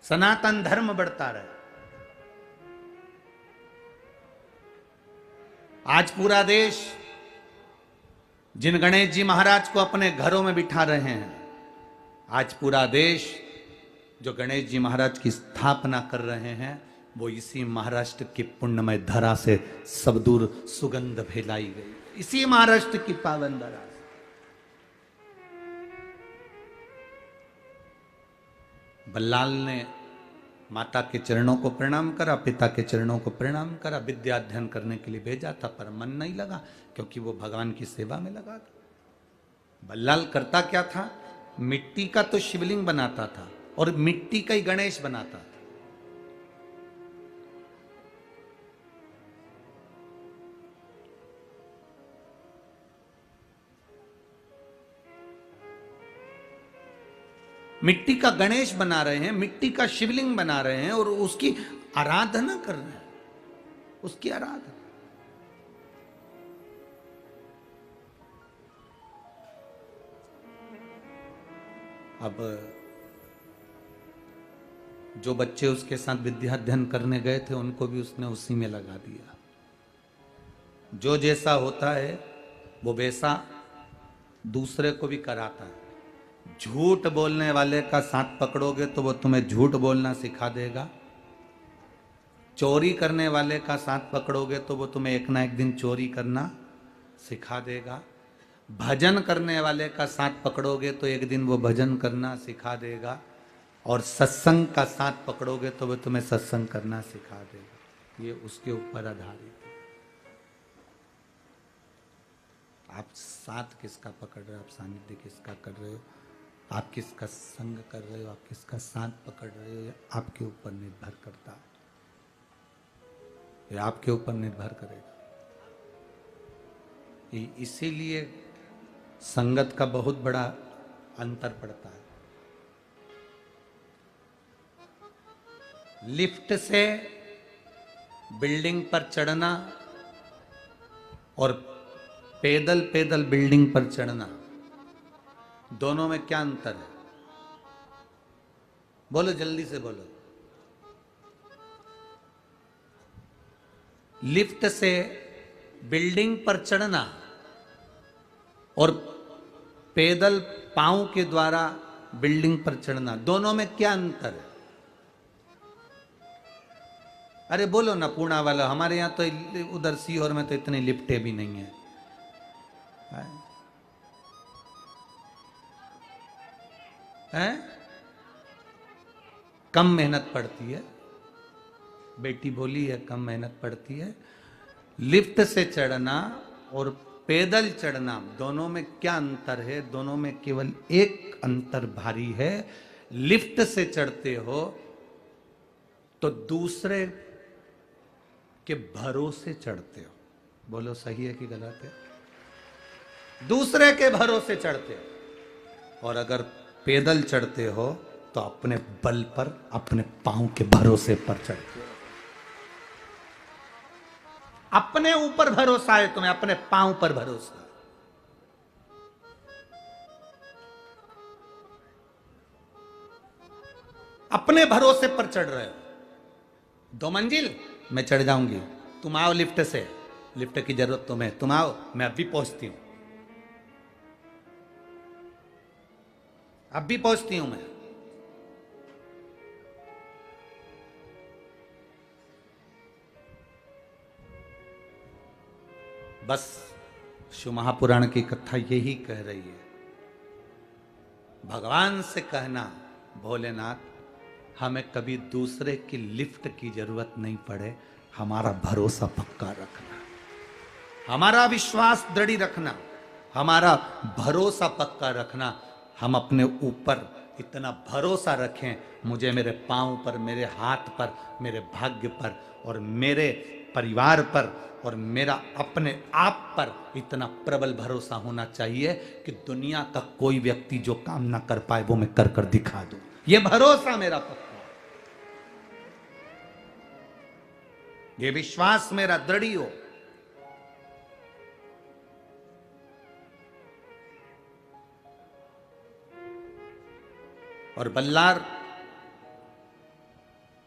सनातन धर्म बढ़ता रहे। आज पूरा देश जिन गणेश जी महाराज को अपने घरों में बिठा रहे हैं, आज पूरा देश जो गणेश जी महाराज की स्थापना कर रहे हैं, वो इसी महाराष्ट्र की पुण्यमय धरा से सब दूर सुगंध फैलाई गई, इसी महाराष्ट्र की पावन धरा से। बल्लाल ने माता के चरणों को प्रणाम करा, पिता के चरणों को प्रणाम करा, विद्या अध्ययन करने के लिए भेजा था, पर मन नहीं लगा क्योंकि वो भगवान की सेवा में लगा था। बल्लाल करता क्या था? मिट्टी का तो शिवलिंग बनाता था और मिट्टी का ही गणेश बनाता था। मिट्टी का गणेश बना रहे हैं, मिट्टी का शिवलिंग बना रहे हैं और उसकी आराधना कर रहे हैं, उसकी आराधना। अब जो बच्चे उसके साथ विद्या अध्ययन करने गए थे, उनको भी उसने उसी में लगा दिया। जो जैसा होता है वो वैसा दूसरे को भी कराता है। झूठ बोलने वाले का साथ पकड़ोगे तो वो तुम्हें झूठ बोलना सिखा देगा। चोरी करने वाले का साथ पकड़ोगे तो वो तुम्हें एक ना एक दिन चोरी करना सिखा देगा। भजन करने वाले का साथ पकड़ोगे तो एक दिन वो भजन करना सिखा देगा। और सत्संग का साथ पकड़ोगे तो वो तुम्हें सत्संग करना सिखा देगा। ये उसके ऊपर आधारित है। आप साथ किसका पकड़ रहे हो, आप सानिध्य किसका कर रहे हो, आप किसका संग कर रहे हो, आप किसका साथ पकड़ रहे हो, आपके ऊपर निर्भर करता है। ये आपके ऊपर निर्भर करेगा। इसीलिए संगत का बहुत बड़ा अंतर पड़ता है। लिफ्ट से बिल्डिंग पर चढ़ना और पैदल पैदल बिल्डिंग पर चढ़ना, दोनों में क्या अंतर है? बोलो, जल्दी से बोलो। लिफ्ट से बिल्डिंग पर चढ़ना और पैदल पांव के द्वारा बिल्डिंग पर चढ़ना, दोनों में क्या अंतर है? अरे बोलो ना पूर्णा वाला, हमारे यहां तो उधर सीहोर में तो इतनी लिफ्टें भी नहीं है। हैं? कम मेहनत पड़ती है, बेटी बोली है कम मेहनत पड़ती है। लिफ्ट से चढ़ना और पैदल चढ़ना, दोनों में क्या अंतर है? दोनों में केवल एक अंतर भारी है। लिफ्ट से चढ़ते हो तो दूसरे के भरोसे चढ़ते हो। बोलो सही है कि गलत है? दूसरे के भरोसे चढ़ते हो। और अगर पैदल चढ़ते हो तो अपने बल पर, अपने पांव के भरोसे पर चढ़ते हो। अपने ऊपर भरोसा है तुम्हें, अपने पांव पर भरोसा। अपने भरोसे पर चढ़ रहे हो। 2 मंजिल मैं चढ़ जाऊंगी, तुम आओ लिफ्ट से, लिफ्ट की जरूरत तुम्हें, तुम आओ, मैं अभी पहुंचती हूं, अभी पहुंचती हूं मैं। बस शिव महापुराण की कथा यही कह रही है। भगवान से कहना, भोलेनाथ हमें कभी दूसरे की लिफ्ट की जरूरत नहीं पड़े, हमारा भरोसा पक्का रखना, हमारा विश्वास दृढ़ रखना, हमारा भरोसा पक्का रखना। हम अपने ऊपर इतना भरोसा रखें, मुझे मेरे पांव पर, मेरे हाथ पर, मेरे भाग्य पर और मेरे परिवार पर और मेरा अपने आप पर इतना प्रबल भरोसा होना चाहिए कि दुनिया का कोई व्यक्ति जो काम ना कर पाए वो मैं कर कर दिखा दूं। ये भरोसा मेरा पक्का, ये विश्वास मेरा दृढ़ हो। और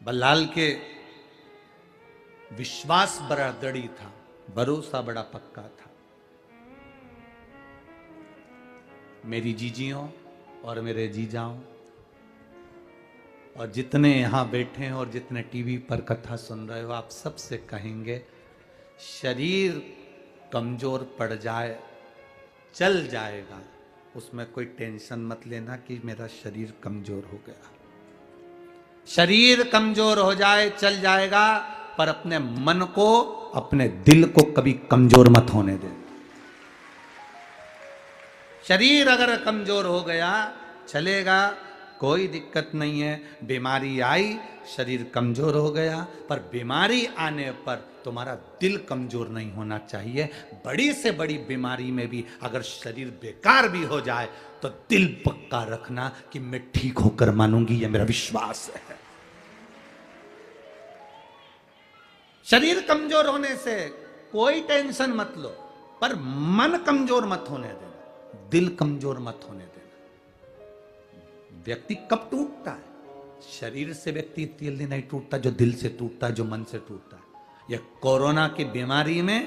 बल्लाल के विश्वास बड़ा दृढ़ था, भरोसा बड़ा पक्का था। मेरी जीजियों और मेरे जीजाओं और जितने यहां बैठे हैं और जितने टीवी पर कथा सुन रहे हो, आप सबसे कहेंगे शरीर कमजोर पड़ जाए चल जाएगा, उसमें कोई टेंशन मत लेना कि मेरा शरीर कमजोर हो गया। शरीर कमजोर हो जाए चल जाएगा, पर अपने मन को, अपने दिल को कभी कमजोर मत होने दे। शरीर अगर कमजोर हो गया चलेगा, कोई दिक्कत नहीं है। बीमारी आई, शरीर कमजोर हो गया, पर बीमारी आने पर तुम्हारा दिल कमजोर नहीं होना चाहिए। बड़ी से बड़ी बीमारी में भी अगर शरीर बेकार भी हो जाए तो दिल पक्का रखना कि मैं ठीक होकर मानूंगी, यह मेरा विश्वास है। शरीर कमजोर होने से कोई टेंशन मत लो, पर मन कमजोर मत होने देना, दिल कमजोर मत होने देना। व्यक्ति कब टूटता है? शरीर से व्यक्ति जल्दी नहीं टूटता जो दिल से टूटता है, जो मन से टूटता है। यह कोरोना की बीमारी में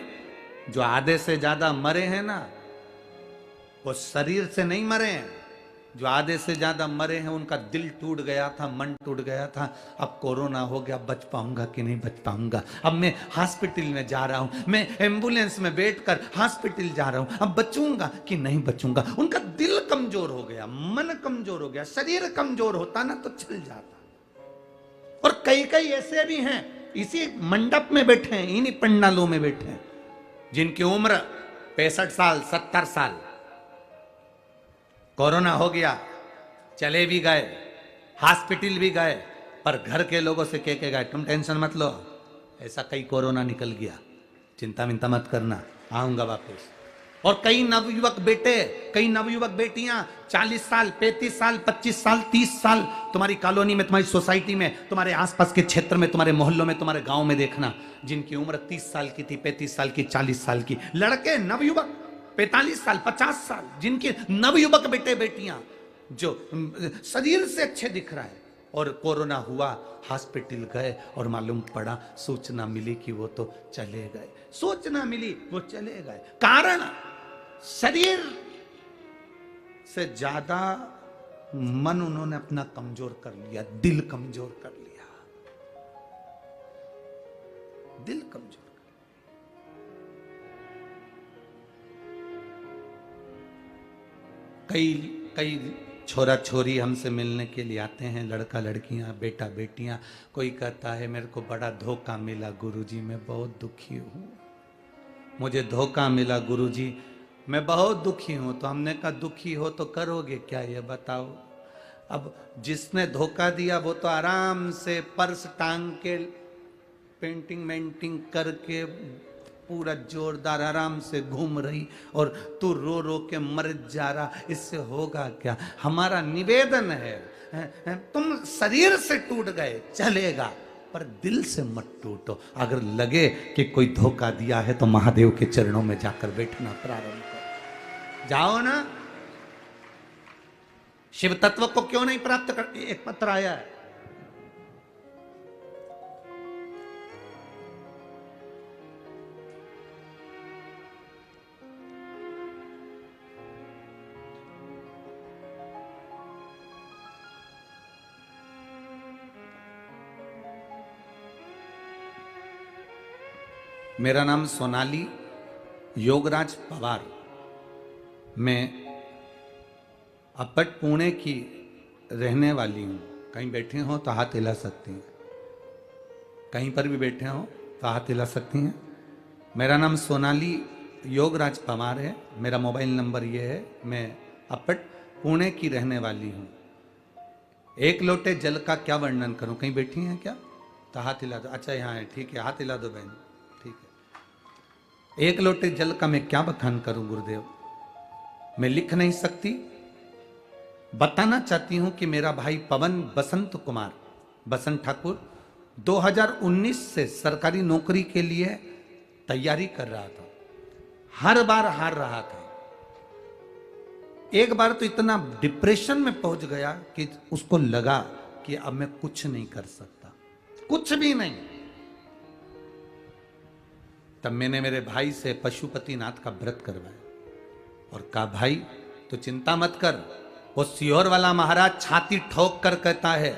जो आधे से ज्यादा मरे हैं ना, वो शरीर से नहीं मरे हैं। जो आधे से ज्यादा मरे हैं उनका दिल टूट गया था, मन टूट गया था। अब कोरोना हो गया, बच पाऊंगा कि नहीं बच पाऊंगा, अब मैं हॉस्पिटल में जा रहा हूं, मैं एम्बुलेंस में बैठकर हॉस्पिटल जा रहा हूं, अब बचूंगा कि नहीं बचूंगा। उनका दिल कमजोर हो गया, मन कमजोर हो गया। शरीर कमजोर होता ना तो चल जाता। और कई कई ऐसे भी हैं, इसी मंडप में बैठे हैं, इन्हीं पंडालों में बैठे हैं, जिनकी उम्र 65 साल 70 साल। कोरोना हो गया, चले भी गए, हॉस्पिटल भी गए, पर घर के लोगों से कह के गए तुम टेंशन मत लो, ऐसा कई कोरोना निकल गया, चिंता मिंता मत करना, आऊंगा वापस। और कई नवयुवक बेटे, कई नवयुवक बेटियां 40 साल, 35 साल, 25 साल, 30 साल, तुम्हारी कॉलोनी में, तुम्हारी सोसाइटी में, तुम्हारे आसपास के क्षेत्र में, तुम्हारे मोहल्लों में, तुम्हारे गांव में देखना, जिनकी उम्र 30 साल की थी, 35 साल की, 40 साल की, लड़के नवयुवक 45 साल, 50 साल, जिनके नवयुवक बेटे बेटियां जो शरीर से अच्छे दिख रहा है, और कोरोना हुआ, हॉस्पिटल गए और मालूम पड़ा, सूचना मिली कि वो तो चले गए, सूचना मिली वो चले गए। कारण शरीर से ज्यादा मन उन्होंने अपना कमजोर कर लिया, दिल कमजोर कर लिया, दिल कमजोर। कई कई छोरा छोरी हमसे मिलने के लिए आते हैं, लड़का लड़कियां, बेटा बेटियां। कोई कहता है मेरे को बड़ा धोखा मिला गुरुजी, मैं बहुत दुखी हूं, मुझे धोखा मिला गुरुजी, मैं बहुत दुखी हूं। तो हमने कहा दुखी हो तो करोगे क्या ये बताओ। अब जिसने धोखा दिया वो तो आराम से पर्स टांग के पेंटिंग मेंटिंग करके पूरा जोरदार आराम से घूम रही, और तू रो रो के मर जा रहा, इससे होगा क्या। हमारा निवेदन है तुम शरीर से टूट गए चलेगा, पर दिल से मत टूटो। अगर लगे कि कोई धोखा दिया है तो महादेव के चरणों में जाकर बैठना प्रारंभ करो, जाओ ना। शिव तत्व को क्यों नहीं प्राप्त कर, एक पत्र आया है, मेरा नाम सोनाली योगराज पवार, मैं अपट पुणे की रहने वाली हूँ। कहीं बैठे हो तो हाथ हिला सकती हैं, कहीं पर भी बैठे हो तो हाथ हिला सकती हैं। मेरा नाम सोनाली योगराज पवार है, मेरा मोबाइल नंबर ये है, मैं अपट पुणे की रहने वाली हूँ। एक लोटे जल का क्या वर्णन करूँ, कहीं बैठी हैं क्या तो हाथ हिला दो। अच्छा यहाँ है, ठीक है, हाथ हिला दो बहन, ठीक है। एक लोटे जल का मैं क्या बखान करूं गुरुदेव, मैं लिख नहीं सकती। बताना चाहती हूं कि मेरा भाई पवन बसंत कुमार बसंत ठाकुर 2019 से सरकारी नौकरी के लिए तैयारी कर रहा था, हर बार हार रहा था। एक बार तो इतना डिप्रेशन में पहुंच गया कि उसको लगा कि अब मैं कुछ नहीं कर सकता, कुछ भी नहीं। तब मैंने मेरे भाई से पशुपतिनाथ का व्रत करवाया और कहा भाई तो चिंता मत कर, वो सियोर वाला महाराज छाती ठोक कर कहता है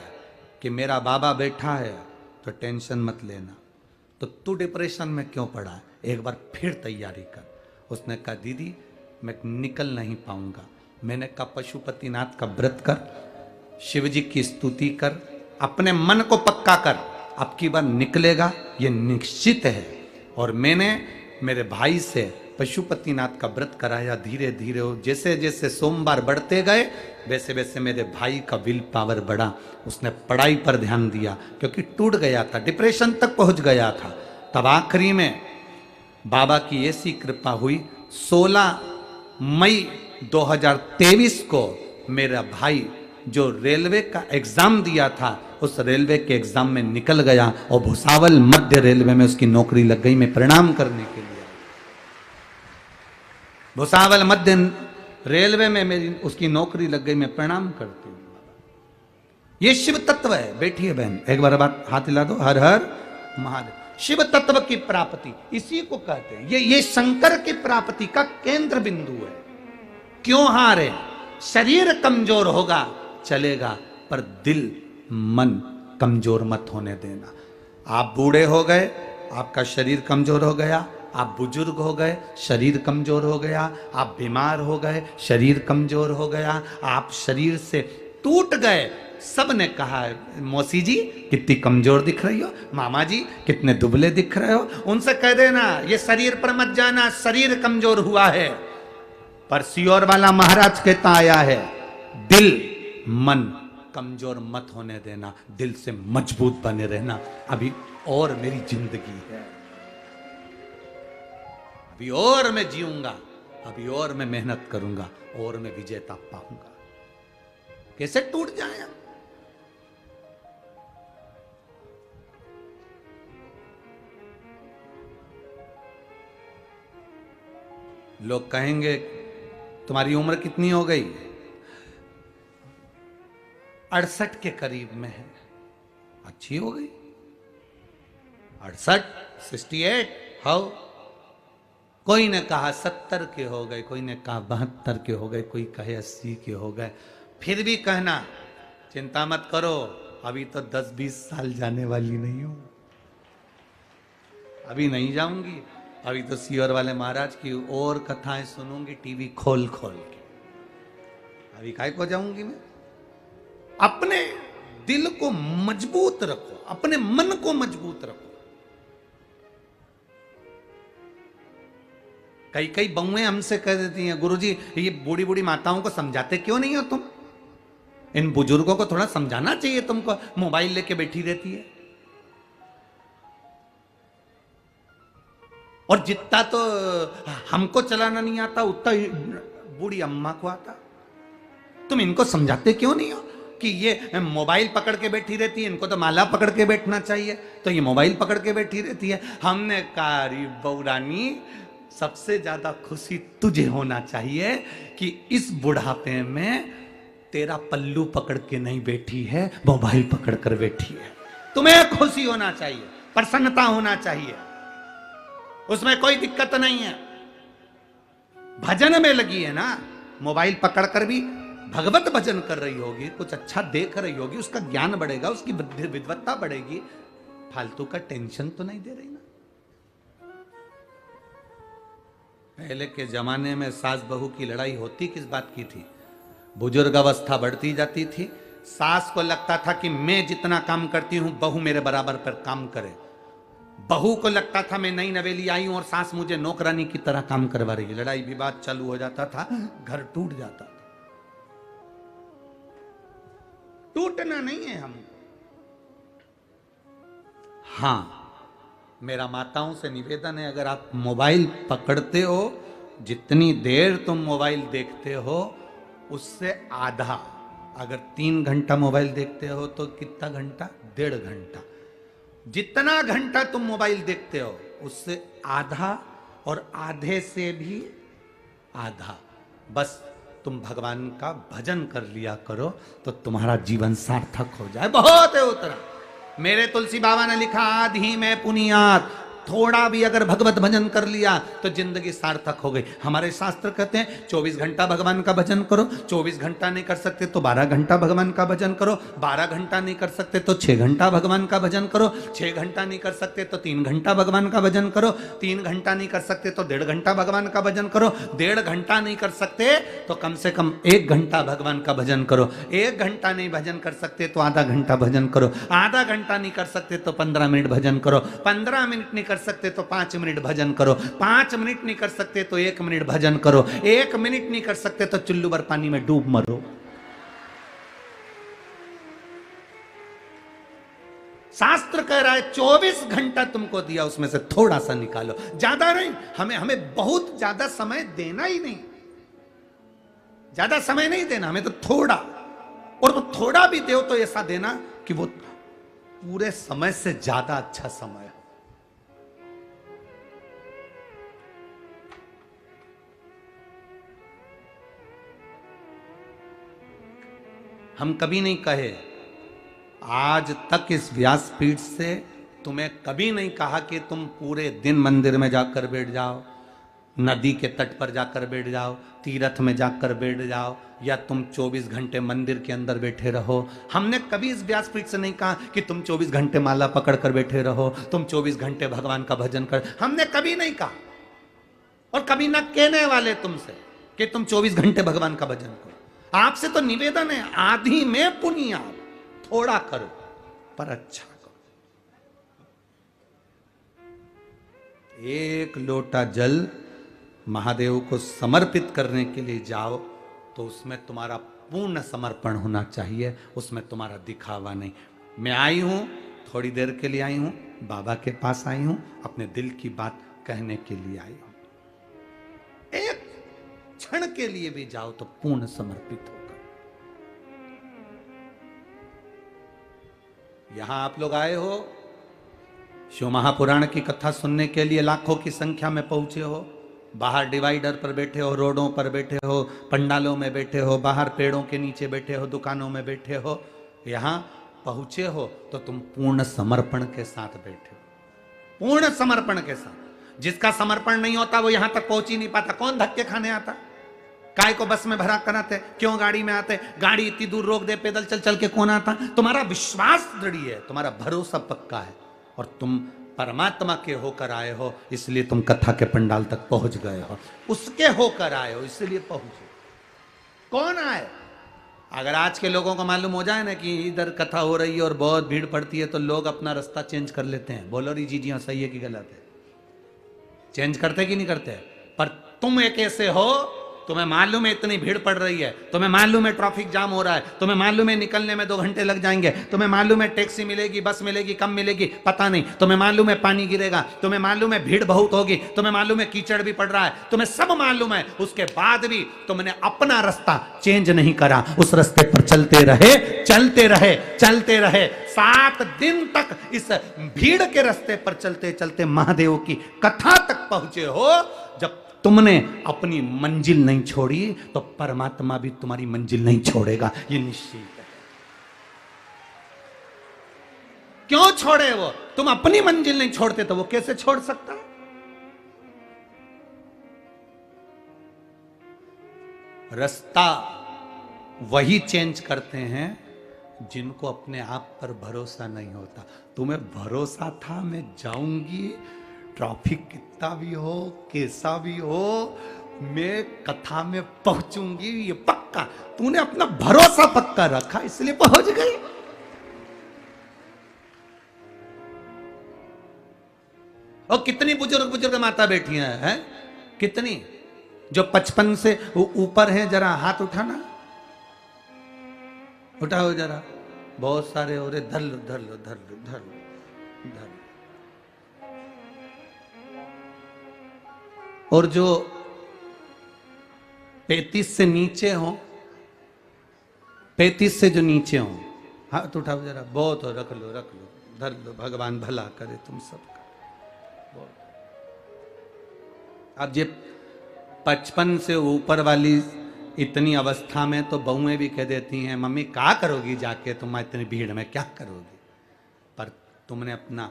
कि मेरा बाबा बैठा है, तो टेंशन मत लेना। तो तू डिप्रेशन में क्यों पड़ा है, एक बार फिर तैयारी कर। उसने कहा दीदी मैं निकल नहीं पाऊंगा। मैंने कहा पशुपतिनाथ का व्रत कर, शिव जी की स्तुति कर, अपने मन को पक्का कर, अब की बार निकलेगा ये निश्चित है। और मैंने मेरे भाई से पशुपतिनाथ का व्रत कराया। धीरे धीरे जैसे जैसे सोमवार बढ़ते गए वैसे वैसे मेरे भाई का विल पावर बढ़ा। उसने पढ़ाई पर ध्यान दिया क्योंकि टूट गया था, डिप्रेशन तक पहुंच गया था। तब आखिरी में बाबा की ऐसी कृपा हुई, 16 मई 2023 को मेरा भाई जो रेलवे का एग्जाम दिया था उस रेलवे के एग्जाम में निकल गया और भुसावल मध्य रेलवे में उसकी नौकरी लग गई। मैं प्रणाम करने के लिए, भुसावल मध्य रेलवे में मेरी उसकी नौकरी लग गई, मैं प्रणाम करती हूँ। ये शिव तत्व है। बैठिए बहन, एक बार बात हाथ हिला दो, हर हर महादेव। शिव तत्व की प्राप्ति इसी को कहते हैं, ये शंकर की प्राप्ति का केंद्र बिंदु है। क्यों हारे, शरीर कमजोर होगा चलेगा, पर दिल मन कमजोर मत होने देना। आप बूढ़े हो गए, आपका शरीर कमजोर हो गया, आप बुजुर्ग हो गए, शरीर कमजोर हो गया, आप बीमार हो गए, शरीर कमजोर हो गया, आप शरीर से टूट गए। सब ने कहा मौसी जी कितनी कमजोर दिख रही हो, मामा जी कितने दुबले दिख रहे हो। उनसे कह देना ये शरीर पर मत जाना, शरीर कमजोर हुआ है। पर सियोर वाला महाराज कहता आया है दिल मन कमजोर मत होने देना, दिल से मजबूत बने रहना। अभी और मेरी जिंदगी है, अभी और मैं जीऊंगा, अभी और मैं मेहनत करूंगा और मैं विजेता पाऊंगा। कैसे टूट जाए। लोग कहेंगे तुम्हारी उम्र कितनी हो गई? 68 के करीब में है। अच्छी हो गई 68, 68। हाउ? कोई ने कहा 70 के हो गए, कोई ने कहा 72 के हो गए, कोई कहे 80 के हो गए। फिर भी कहना चिंता मत करो, अभी तो 10-20 साल जाने वाली नहीं हूं, अभी नहीं जाऊंगी। अभी तो सीवर वाले महाराज की और कथाएं सुनूंगी टीवी खोल खोल के। अभी काय को जाऊंगी मैं? अपने दिल को मजबूत रखो, अपने मन को मजबूत रखो। कई कई बहुएं हमसे कह देती हैं, गुरुजी ये बूढ़ी बूढ़ी माताओं को समझाते क्यों नहीं हो तुम? इन बुजुर्गों को थोड़ा समझाना चाहिए, तुमको मोबाइल लेके बैठी रहती है। और जितना तो हमको चलाना नहीं आता उतना बूढ़ी अम्मा को आता। तुम इनको समझाते क्यों नहीं हो कि ये मोबाइल पकड़ के बैठी रहती है, इनको तो माला पकड़ के बैठना चाहिए, तो ये मोबाइल पकड़ के बैठी रहती है। हमने कहा बहू रानी, सबसे ज्यादा खुशी तुझे होना चाहिए कि इस बुढ़ापे में तेरा पल्लू पकड़ के नहीं बैठी है, मोबाइल पकड़ कर बैठी है। तुम्हें खुशी होना चाहिए, प्रसन्नता होना चाहिए, उसमें कोई दिक्कत नहीं है। भजन में लगी है ना, मोबाइल पकड़कर भी भगवत भजन कर रही होगी, कुछ अच्छा देख रही होगी, उसका ज्ञान बढ़ेगा, उसकी विद्वत्ता बढ़ेगी। फालतू का टेंशन तो नहीं दे रही ना। पहले के जमाने में सास बहू की लड़ाई होती किस बात की थी? बुजुर्ग अवस्था बढ़ती जाती थी, सास को लगता था कि मैं जितना काम करती हूं बहू मेरे बराबर पर काम करे। बहू को लगता था मैं नई नवेली आई हूं और सास मुझे नौकरानी की तरह काम करवा रही है। लड़ाई विवाद चालू हो जाता था, घर टूट जाता था। टूटना नहीं है हमको। हां, मेरा माताओं से निवेदन है, अगर आप मोबाइल पकड़ते हो, जितनी देर तुम मोबाइल देखते हो उससे आधा, अगर 3 घंटा मोबाइल देखते हो तो कितना घंटा? 1.5 घंटा। जितना घंटा तुम मोबाइल देखते हो उससे आधा, और आधे से भी आधा बस तुम भगवान का भजन कर लिया करो तो तुम्हारा जीवन सार्थक हो जाए। बहुत है उतना। मेरे तुलसी बाबा ने लिखा, आधी में पुनियात, थोड़ा भी अगर भगवत भजन कर लिया तो जिंदगी सार्थक हो गई। हमारे शास्त्र कहते हैं 24 घंटा भगवान का भजन करो। 24 घंटा नहीं कर सकते तो 12 घंटा भगवान का भजन करो। 12 घंटा नहीं कर सकते तो 6 घंटा भगवान का भजन करो। 6 घंटा नहीं कर सकते तो 3 घंटा भगवान का भजन करो। 3 घंटा नहीं कर सकते तो 1.5 घंटा भगवान का भजन करो। 1.5 घंटा नहीं कर सकते तो कम से कम 1 घंटा भगवान का भजन करो। 1 घंटा नहीं भजन कर सकते तो आधा घंटा भजन करो। आधा घंटा नहीं कर सकते तो 15 मिनट भजन करो। 15 मिनट नहीं कर सकते तो 5 मिनट भजन करो। 5 मिनट नहीं कर सकते तो 1 मिनट भजन करो। 1 मिनट नहीं कर सकते तो चुल्लू भर पानी में डूब मरो। शास्त्र कह रहा है 24 घंटा तुमको दिया, उसमें से थोड़ा सा निकालो, ज्यादा नहीं। हमें बहुत ज्यादा समय देना ही नहीं, ज्यादा समय नहीं देना हमें, तो थोड़ा। और वो थोड़ा भी दो तो ऐसा देना कि वो पूरे समय से ज्यादा अच्छा समय हो। हम कभी नहीं कहे, आज तक इस व्यासपीठ से तुम्हें कभी नहीं कहा कि तुम पूरे दिन मंदिर में जाकर बैठ जाओ, नदी के तट पर जाकर बैठ जाओ, तीर्थ में जाकर बैठ जाओ, या तुम 24 घंटे मंदिर के अंदर बैठे रहो। हमने कभी इस व्यासपीठ से नहीं कहा कि तुम 24 घंटे माला पकड़ कर बैठे रहो, तुम 24 घंटे भगवान का भजन कर। हमने कभी नहीं कहा, और कभी ना कहने वाले तुमसे कि तुम 24 घंटे भगवान का भजन करो। आपसे तो निवेदन है, आधी में पुण्य, थोड़ा करो पर अच्छा करो। 1 लोटा जल महादेव को समर्पित करने के लिए जाओ तो उसमें तुम्हारा पूर्ण समर्पण होना चाहिए, उसमें तुम्हारा दिखावा नहीं। मैं आई हूं, थोड़ी देर के लिए आई हूं, बाबा के पास आई हूं, अपने दिल की बात कहने के लिए आई हूं। एक क्षण के लिए भी जाओ तो पूर्ण समर्पित होकर। यहां आप लोग आए हो, शिव महापुराण की कथा सुनने के लिए लाखों की संख्या में पहुंचे हो। बाहर डिवाइडर पर बैठे हो, रोडों पर बैठे हो, पंडालों में बैठे हो, बाहर पेड़ों के नीचे बैठे हो, दुकानों में बैठे हो। यहां पहुंचे हो तो तुम पूर्ण समर्पण के साथ बैठे हो, पूर्ण समर्पण के साथ। जिसका समर्पण नहीं होता वो यहां तक पहुंच ही नहीं पाता। कौन धक्के खाने आता? काय को बस में भरा कर आते, क्यों गाड़ी में आते? गाड़ी इतनी दूर रोक दे, पैदल चल चल के कौन आता? तुम्हारा विश्वास दृढ़ है, तुम्हारा भरोसा पक्का है, और तुम परमात्मा के होकर आए हो, इसलिए तुम कथा के पंडाल तक पहुंच गए हो। उसके होकर आए हो इसलिए पहुंचे। कौन आए? अगर आज के लोगों को मालूम हो जाए ना कि इधर कथा हो रही है और बहुत भीड़ पड़ती है, तो लोग अपना रास्ता चेंज कर लेते हैं। बोलो री जी हाँ, सही है कि गलत है? चेंज करते कि नहीं करते? पर तुम एक ऐसे हो, तुम्हें मालूम है इतनी भीड़ पड़ रही है, तुम्हें मालूम है ट्रैफिक जाम हो रहा है, तुम्हें मालूम है निकलने में 2 घंटे लग जाएंगे, तुम्हें मालूम है टैक्सी मिलेगी, बस मिलेगी, कम मिलेगी, पता नहीं, तुम्हें मालूम है पानी गिरेगा, तुम्हें मालूम है भीड़ बहुत होगी, तुम्हें मालूम है कीचड़ भी पड़ रहा है, तुम्हें सब मालूम है, उसके बाद भी तुमने अपना रास्ता चेंज नहीं करा, उस रास्ते पर चलते रहे, चलते रहे, चलते रहे। 7 दिन तक इस भीड़ के रास्ते पर चलते चलते महादेव की कथा तक पहुंचे हो। जब तुमने अपनी मंजिल नहीं छोड़ी तो परमात्मा भी तुम्हारी मंजिल नहीं छोड़ेगा, ये निश्चित है। क्यों छोड़े वो? तुम अपनी मंजिल नहीं छोड़ते तो वो कैसे छोड़ सकता? रास्ता वही चेंज करते हैं जिनको अपने आप पर भरोसा नहीं होता। तुम्हें भरोसा था मैं जाऊंगी, ट्रैफिक कितना भी हो, कैसा भी हो, मैं कथा में पहुंचूंगी, ये पक्का। तूने अपना भरोसा पक्का रखा इसलिए पहुंच गई। और कितनी बुजुर्ग बुजुर्ग माता बैठी हैं, कितनी जो 55 से ऊपर हैं, जरा हाथ उठाना, उठाओ जरा। बहुत सारे हो रहे, धर लो धर लो धर लो धर लो धर लो। और जो 35 से नीचे हो, 35 से जो नीचे हो, हाथ उठाओ जरा। बहुत हो, रख लो रख लो, धर लो, भगवान भला करे तुम सबका। अब ये 55 से ऊपर वाली इतनी अवस्था में तो बहुएं भी कह देती हैं, मम्मी क्या करोगी जाके, तुम इतनी भीड़ में क्या करोगी? पर तुमने अपना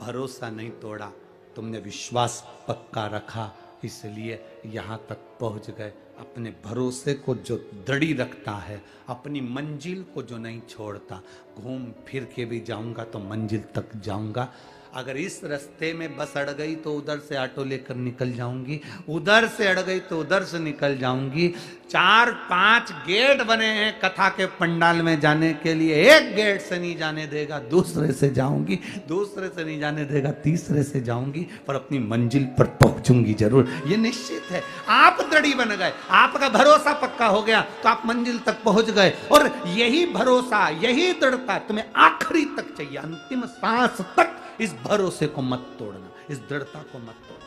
भरोसा नहीं तोड़ा, तुमने विश्वास पक्का रखा, इसलिए यहाँ तक पहुँच गए। अपने भरोसे को जो दृढ़ी रखता है, अपनी मंजिल को जो नहीं छोड़ता, घूम फिर के भी जाऊंगा तो मंजिल तक जाऊंगा। अगर इस रास्ते में बस अड़ गई तो उधर से ऑटो लेकर निकल जाऊंगी, उधर से अड़ गई तो उधर से निकल जाऊंगी। 4-5 गेट बने हैं कथा के पंडाल में जाने के लिए, एक गेट से नहीं जाने देगा, दूसरे से जाऊंगी, दूसरे से नहीं जाने देगा, तीसरे से जाऊंगी, पर अपनी मंजिल पर पहुंचूंगी जरूर, ये निश्चित है। आप दृढ़ी बन गए, आपका भरोसा पक्का हो गया तो आप मंजिल तक पहुंच गए। और यही भरोसा, यही दृढ़ता तुम्हें आखिरी तक चाहिए, अंतिम सांस तक इस भरोसे को मत तोड़ना, इस दृढ़ता को मत तोड़ना।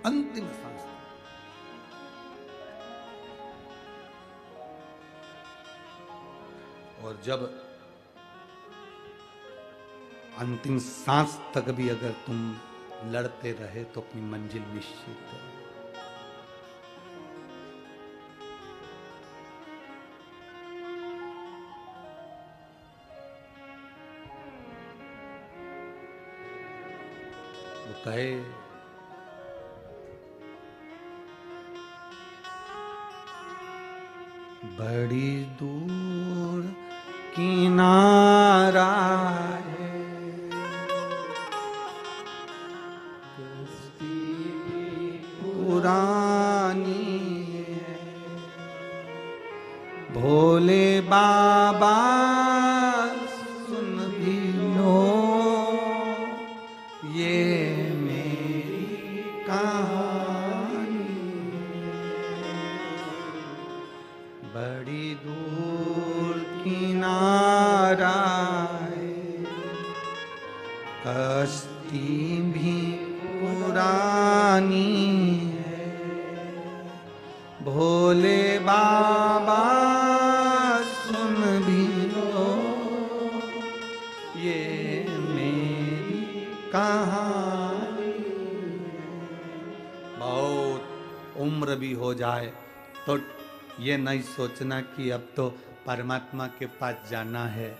अंतिम सांस। और जब अंतिम सांस तक भी अगर तुम लड़ते रहे तो अपनी मंजिल निश्चित है। कहे बड़ी दूर किनारा है, कश्ती पुरानी है, भोले बाबा सुन भी लो ये बड़ी दूर किनारा है। कश्ती भी पुरानी है, भोले बाबा सुन भी लो ये मेरी कहानी। बहुत उम्र भी हो जाए तो ये नहीं सोचना कि अब तो परमात्मा के पास जाना है।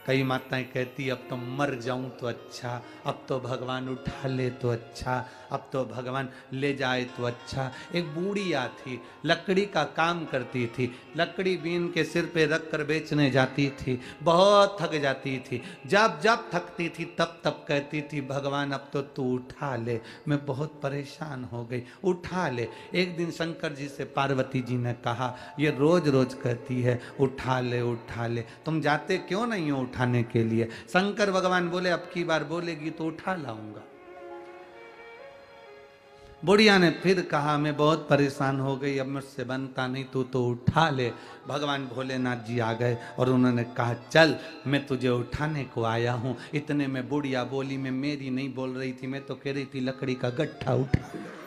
कई माताएं कहती अब तो मर जाऊं तो अच्छा, अब तो भगवान उठा ले तो अच्छा, अब तो भगवान ले जाए तो अच्छा। एक बूढ़िया थी, लकड़ी का काम करती थी, लकड़ी बीन के सिर पे रख कर बेचने जाती थी, बहुत थक जाती थी। जब जब थकती थी तब तब कहती थी भगवान अब तो तू उठा ले, मैं बहुत परेशान हो गई, उठा ले। एक दिन शंकर जी से पार्वती जी ने कहा ये रोज रोज कहती है उठा ले उठा ले, तुम जाते क्यों नहीं हो उठाने के लिए? शंकर भगवान बोले अब की बार बोलेगी तो उठा लाऊंगा। बुढ़िया ने फिर कहा मैं बहुत परेशान हो गई, अब मुझसे बनता नहीं, तू तो उठा ले। भगवान भोलेनाथ जी आ गए और उन्होंने कहा चल मैं तुझे उठाने को आया हूं। इतने में बुढ़िया बोली, मैं मेरी नहीं बोल रही थी, मैं तो कह रही थी लकड़ी का गट्ठा उठा ले।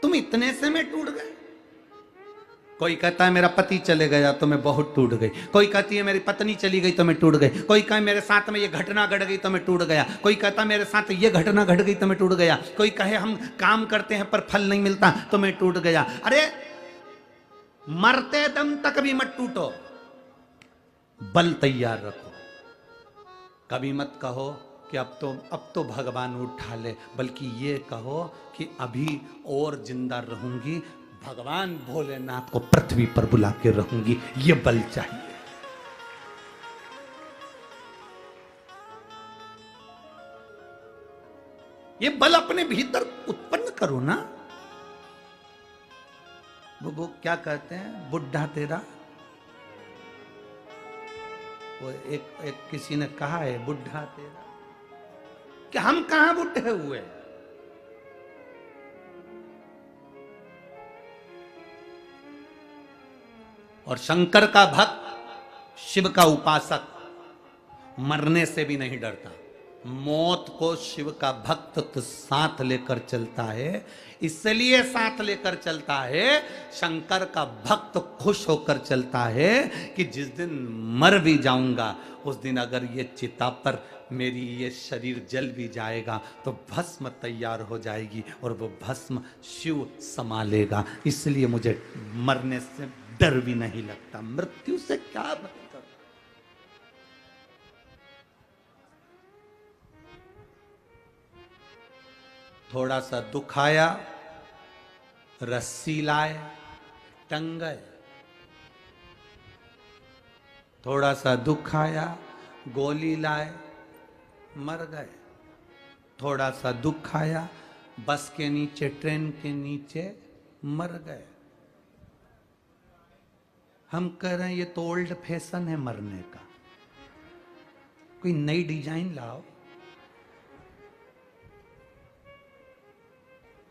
तुम इतने से में टूट गए? कोई कहता है मेरा पति चले गया तो मैं बहुत टूट गई, कोई कहती है मेरी पत्नी चली गई तो मैं टूट गई, कोई कहे मेरे साथ में ये घटना घट गई तो मैं टूट गया, कोई कहता मेरे साथ ये घटना घट गई तो मैं टूट गया, कोई कहे हम काम करते हैं पर फल नहीं मिलता तो मैं टूट गया। अरे मरते दम तक भी मत टूटो, बल तैयार रखो। कभी मत कहो कि अब तो भगवान उठा ले, बल्कि ये कहो कि अभी और जिंदा रहूंगी, भगवान भोलेनाथ को पृथ्वी पर बुला के रहूंगी, ये बल चाहिए। ये बल अपने भीतर उत्पन्न करो ना। वो क्या कहते हैं, बुढ़ा तेरा, वो एक किसी ने कहा है बुढ़ा तेरा, कि हम कहां बुढ़े हुए? और शंकर का भक्त, शिव का उपासक मरने से भी नहीं डरता। मौत को शिव का भक्त तो साथ लेकर चलता है, इसलिए साथ लेकर चलता है, शंकर का भक्त खुश होकर चलता है कि जिस दिन मर भी जाऊंगा उस दिन अगर ये चिता पर मेरी ये शरीर जल भी जाएगा तो भस्म तैयार हो जाएगी और वो भस्म शिव संभालेगा, इसलिए मुझे मरने से डर भी नहीं लगता। मृत्यु से क्या मतलब? थोड़ा सा दुख आया, रस्सी लाए, टंग गए। थोड़ा सा दुख आया, गोली लाए, मर गए। थोड़ा सा दुख आया, बस के नीचे, ट्रेन के नीचे मर गए। हम कह रहे हैं ये तो ओल्ड फैशन है मरने का, कोई नई डिजाइन लाओ।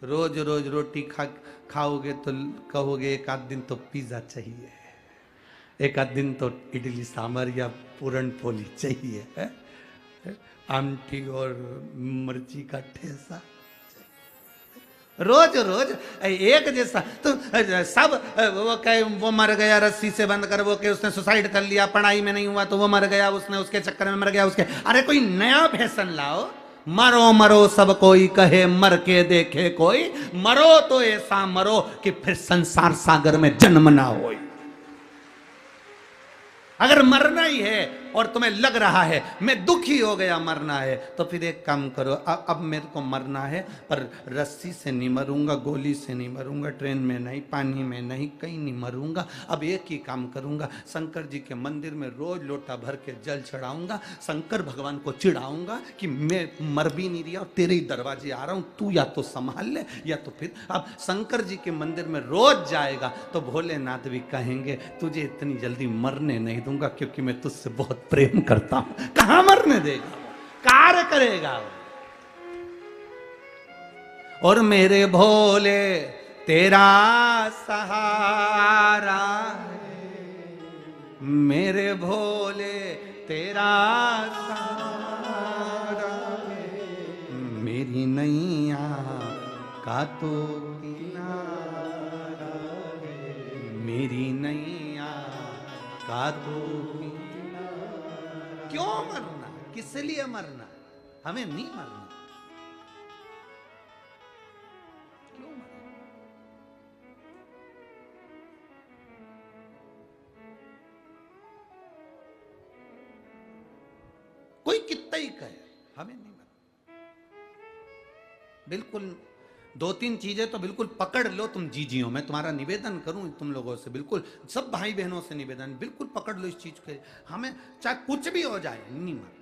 रोज रोज रोटी खाओगे तो कहोगे एक आध दिन तो पिज्जा चाहिए, एक आध दिन तो इडली सांभर या पूरन पोली चाहिए, आमटी और मिर्ची का ठेसा। रोज रोज एक जैसा तो सब वो कहे वो मर गया रस्सी से बंद कर, वो कहे उसने सुसाइड कर लिया, पढ़ाई में नहीं हुआ तो वो मर गया, उसने उसके चक्कर में मर गया उसके। अरे कोई नया फैशन लाओ। मरो मरो सब कोई कहे, मर के देखे कोई, मरो तो ऐसा मरो कि फिर संसार सागर में जन्म ना हो। अगर मरना ही है और तुम्हें लग रहा है मैं दुखी हो गया मरना है, तो फिर एक काम करो, अब मेरे को मरना है पर रस्सी से नहीं मरूंगा, गोली से नहीं मरूंगा, ट्रेन में नहीं, पानी में नहीं, कहीं नहीं मरूंगा। अब एक ही काम करूंगा, शंकर जी के मंदिर में रोज लोटा भर के जल चढ़ाऊंगा, शंकर भगवान को चिढ़ाऊंगा कि मैं मर भी नहीं रहा, तेरे ही दरवाजे आ रहा हूं, तू या तो संभाल ले या तो फिर। अब शंकर जी के मंदिर में रोज जाएगा तो भोलेनाथ भी कहेंगे तुझे इतनी जल्दी मरने नहीं दूंगा क्योंकि मैं तुझसे बहुत प्रेम करता हूं। कहां मरने देगा, कार्य करेगा। और मेरे भोले तेरा सहारा है, मेरे भोले तेरा सहारा है, मेरी नैया का तो किनारा है, मेरी नैया का तो किनारा। क्यों मरना, किस लिए मरना, हमें नहीं मरना। क्यों मरना? कोई कितना ही कहे, हमें नहीं मरना। बिल्कुल दो तीन चीजें तो बिल्कुल पकड़ लो तुम जीजियो। मैं तुम्हारा निवेदन करूं तुम लोगों से, बिल्कुल सब भाई बहनों से निवेदन, बिल्कुल पकड़ लो इस चीज के। हमें चाहे कुछ भी हो जाए नहीं मरना।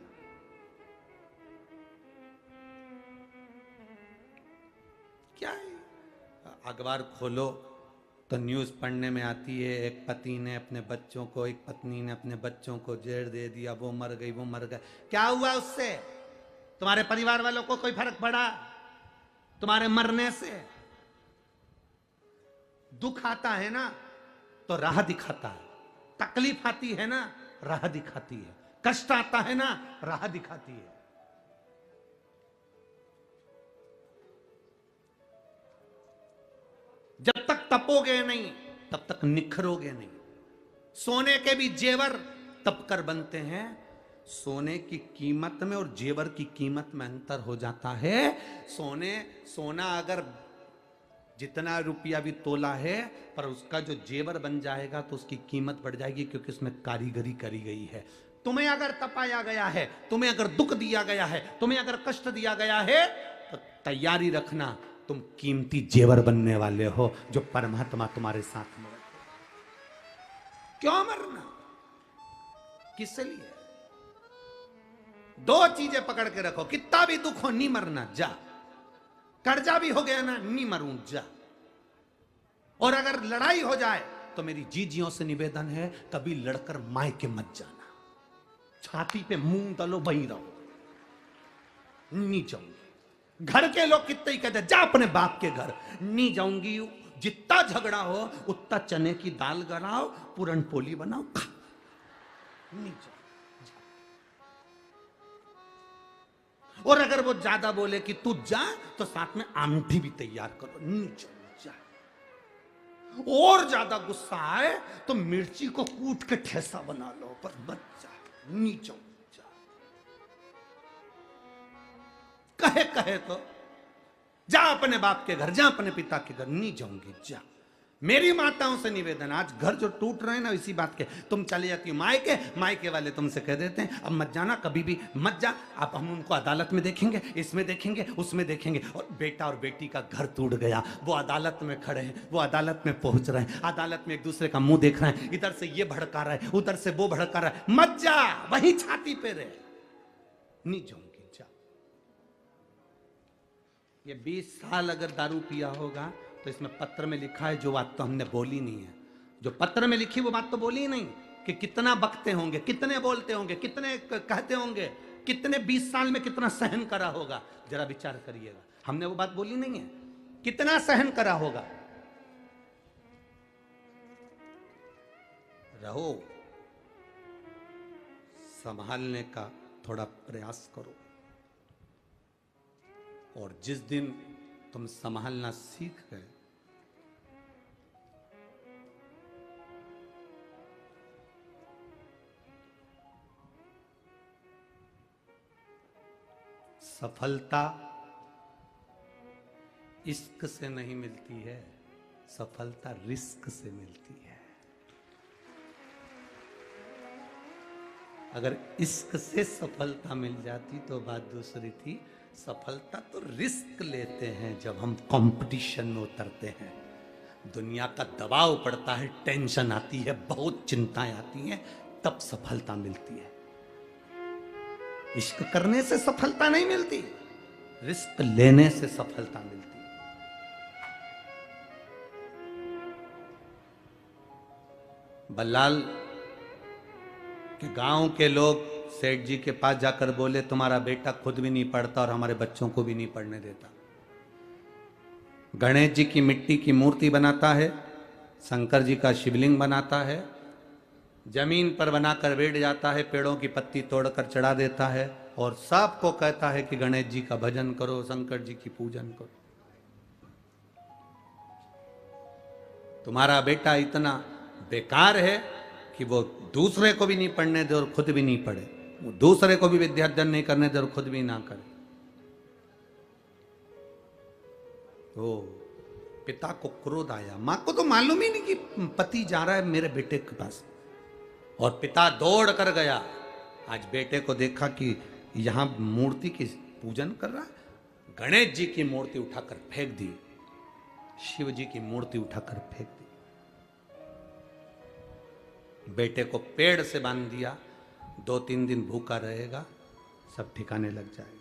क्या है, अखबार खोलो तो न्यूज पढ़ने में आती है, एक पति ने अपने बच्चों को, एक पत्नी ने अपने बच्चों को जहर दे दिया, वो मर गई, वो मर गए। क्या हुआ उससे? तुम्हारे परिवार वालों को कोई फर्क पड़ा तुम्हारे मरने से? दुख आता है ना तो राह दिखाता है, तकलीफ आती है ना राह दिखाती है, कष्ट आता है ना राह दिखाती है। जब तक तपोगे नहीं तब तक निखरोगे नहीं। सोने के भी जेवर तप कर बनते हैं। सोने की कीमत में और जेवर की कीमत में अंतर हो जाता है। सोना अगर जितना रुपया भी तोला है, पर उसका जो जेवर बन जाएगा तो उसकी कीमत बढ़ जाएगी, क्योंकि उसमें कारीगरी करी गई है। तुम्हें अगर तपाया गया है, तुम्हें अगर दुख दिया गया है, तुम्हें अगर कष्ट दिया गया है, तो तैयारी रखना, तुम कीमती जेवर बनने वाले हो, जो परमात्मा तुम्हारे साथ में। क्यों मरना, किस लिए? दो चीजें पकड़ के रखो, कितना भी दुख हो नहीं मरना, जा। कर्जा भी हो गया ना, नहीं मरूं, जा। और अगर लड़ाई हो जाए तो मेरी जीजियों से निवेदन है, कभी लड़कर मायके मत जाना। छाती पे मुंह डालो, वहीं रहो, नहीं जाऊंगी। घर के लोग कितने ही कहते, जा अपने बाप के घर, नहीं जाऊंगी। जितना झगड़ा हो उतना चने की दाल गलाओ, पूरन पोली बनाओ, खा, नहीं जाओ। और अगर वो ज्यादा बोले कि तू जा, तो साथ में आमठी भी तैयार करो, नहीं जाओ, जा। और ज्यादा गुस्सा आए तो मिर्ची को कूट के ठेसा बना लो, पर मत जा, नहीं जाओ, जा। कहे तो जा अपने बाप के घर, जा अपने पिता के घर, नहीं जाऊंगी, जा। मेरी माताओं से निवेदन, आज घर जो टूट रहे हैं ना इसी बात के, तुम चले जाती हो मायके, मायके वाले तुमसे कह देते हैं अब मत जाना, कभी भी मत जा। अब हम उनको अदालत में देखेंगे, इसमें देखेंगे, उसमें देखेंगे। और बेटा और बेटी का घर टूट गया, वो अदालत में खड़े हैं, वो अदालत में पहुंच रहे हैं, अदालत में एक दूसरे का मुंह देख रहे हैं, इधर से ये भड़का रहा है, उधर से वो भड़का रहा है। मत जा, वही छाती पे रहे, नहीं जाऊंगी, जा। ये 20 साल अगर दारू पिया होगा तो इसमें पत्र में लिखा है जो बात तो हमने बोली नहीं है। जो पत्र में लिखी वो बात तो बोली ही नहीं, कि कितना बकते होंगे, कितने बोलते होंगे, कितने कहते होंगे, कितने 20 साल में कितना सहन करा होगा, जरा विचार करिएगा। हमने वो बात बोली नहीं है, कितना सहन करा होगा। रहो, संभालने का थोड़ा प्रयास करो, और जिस दिन तुम संभालना सीख गए, सफलता इश्क से नहीं मिलती है, सफलता रिस्क से मिलती है। अगर इश्क से सफलता मिल जाती तो बात दूसरी थी। सफलता तो रिस्क लेते हैं जब हम कंपटीशन में उतरते हैं, दुनिया का दबाव पड़ता है, टेंशन आती है, बहुत चिंताएं आती हैं, तब सफलता मिलती है। इश्क करने से सफलता नहीं मिलती, रिस्क लेने से सफलता मिलती है। बल्लाल के गांव के लोग सेठ जी के पास जाकर बोले, तुम्हारा बेटा खुद भी नहीं पढ़ता और हमारे बच्चों को भी नहीं पढ़ने देता। गणेश जी की मिट्टी की मूर्ति बनाता है, शंकर जी का शिवलिंग बनाता है, जमीन पर बनाकर बैठ जाता है, पेड़ों की पत्ती तोड़कर चढ़ा देता है और सबको कहता है कि गणेश जी का भजन करो, शंकर जी की पूजन करो। तुम्हारा बेटा इतना बेकार है कि वो दूसरे को भी नहीं पढ़ने दे और खुद भी नहीं पढ़े, वो दूसरे को भी विद्यार्जन नहीं करने दे और खुद भी ना करे। तो पिता को क्रोध आया, मां को तो मालूम ही नहीं कि पति जा रहा है मेरे बेटे के पास, और पिता दौड़ कर गया। आज बेटे को देखा कि यहां मूर्ति की पूजन कर रहा है, गणेश जी की मूर्ति उठाकर फेंक दी, शिव जी की मूर्ति उठाकर फेंक दी, बेटे को पेड़ से बांध दिया, 2-3 दिन भूखा रहेगा, सब ठिकाने लग जाएगा।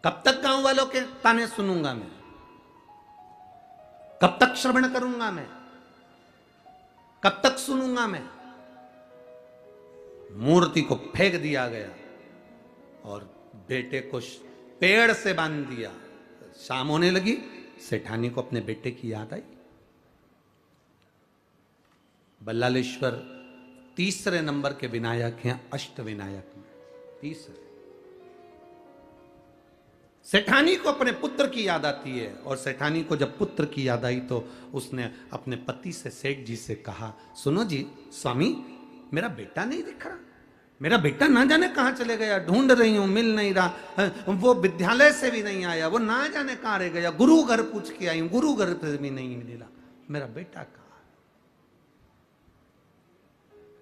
कब तक गांव वालों के ताने सुनूंगा मैं? कब तक श्रवण करूंगा मैं? कब तक सुनूंगा मैं? मूर्ति को फेंक दिया गया और बेटे को पेड़ से बांध दिया। शाम होने लगी, सेठानी को अपने बेटे की याद आई। बल्लालेश्वर तीसरे नंबर के विनायक हैं अष्ट विनायक में, तीसरे। सेठानी को अपने पुत्र की याद आती है, और सेठानी को जब पुत्र की याद आई तो उसने अपने पति से, सेठ जी से कहा, सुनो जी स्वामी, मेरा बेटा नहीं दिख रहा, मेरा बेटा ना जाने कहां चले गया, ढूंढ रही हूं मिल नहीं रहा, वो विद्यालय से भी नहीं आया, वो ना जाने कहां रह गया, गुरु घर पूछ के आई हूं, गुरु घर पे भी नहीं मिला, मेरा बेटा कहां,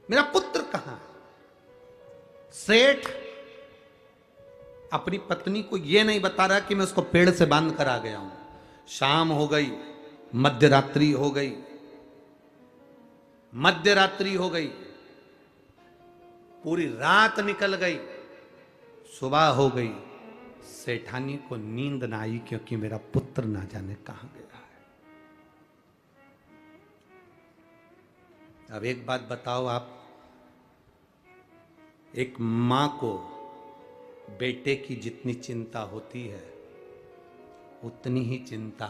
मेरा पुत्र कहां। सेठ अपनी पत्नी को यह नहीं बता रहा कि मैं उसको पेड़ से बांध कर आ गया हूं। शाम हो गई, मध्य रात्रि हो गई, मध्य रात्रि हो गई, पूरी रात निकल गई, सुबह हो गई, सेठानी को नींद ना आई क्योंकि मेरा पुत्र ना जाने कहां गया है। अब एक बात बताओ आप, एक मां को बेटे की जितनी चिंता होती है, उतनी ही चिंता,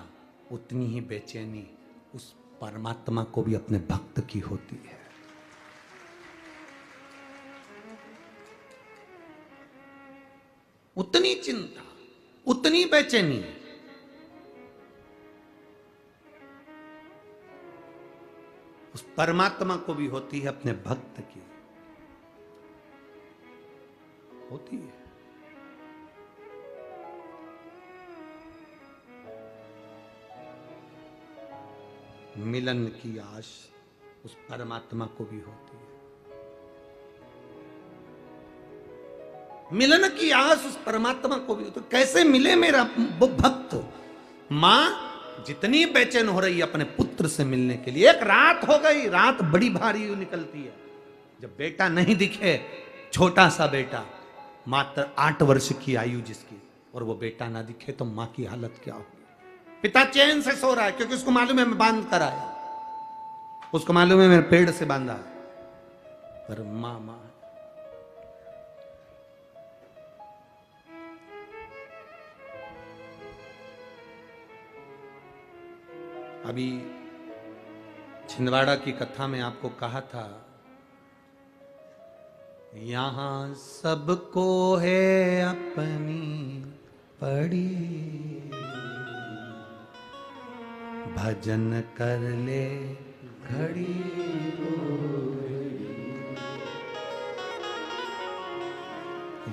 उतनी ही बेचैनी उस परमात्मा को भी अपने भक्त की होती है। उतनी चिंता, उतनी बेचैनी उस परमात्मा को भी होती है, अपने भक्त की होती है। मिलन की आश उस परमात्मा को भी होती है, मिलन की आस उस परमात्मा को भी होती है। कैसे मिले मेरा वो भक्त? मां जितनी बेचैन हो रही है अपने पुत्र से मिलने के लिए, एक रात हो गई, रात बड़ी भारी निकलती है, जब बेटा नहीं दिखे, छोटा सा बेटा, मात्र 8 वर्ष की आयु जिसकी, और वो बेटा ना दिखे तो मां की हालत क्या होगी? पिता चैन से सो रहा है क्योंकि उसको मालूम है मैं बांध कर आया, उसको मालूम है मैंने पेड़ से बांधा, पर मां अभी छिंदवाड़ा की कथा में आपको कहा था, यहां सबको है अपनी पड़ी, भजन कर ले घड़ी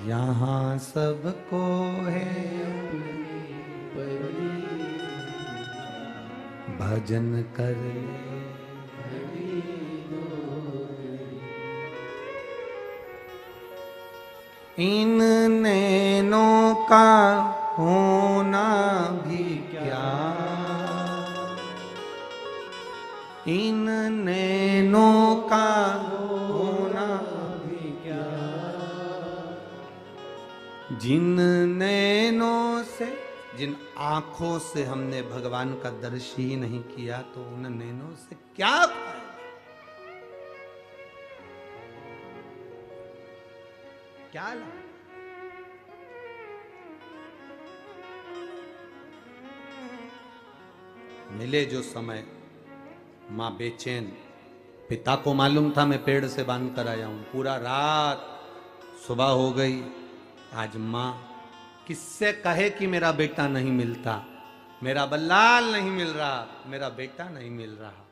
यहाँ सबको है भजन कर ले। इन नैनों का होना भी क्या, इन नैनों का होना भी क्या, जिन नैनों से, जिन आंखों से हमने भगवान का दर्शन ही नहीं किया तो उन नैनों से क्या फायदा? क्या लाभ? मिले जो समय माँ बेचैन, पिता को मालूम था मैं पेड़ से बांध कर आया हूं, पूरा रात, सुबह हो गई। आज माँ किससे कहे कि मेरा बेटा नहीं मिलता, मेरा बल्लाल नहीं मिल रहा, मेरा बेटा नहीं मिल रहा।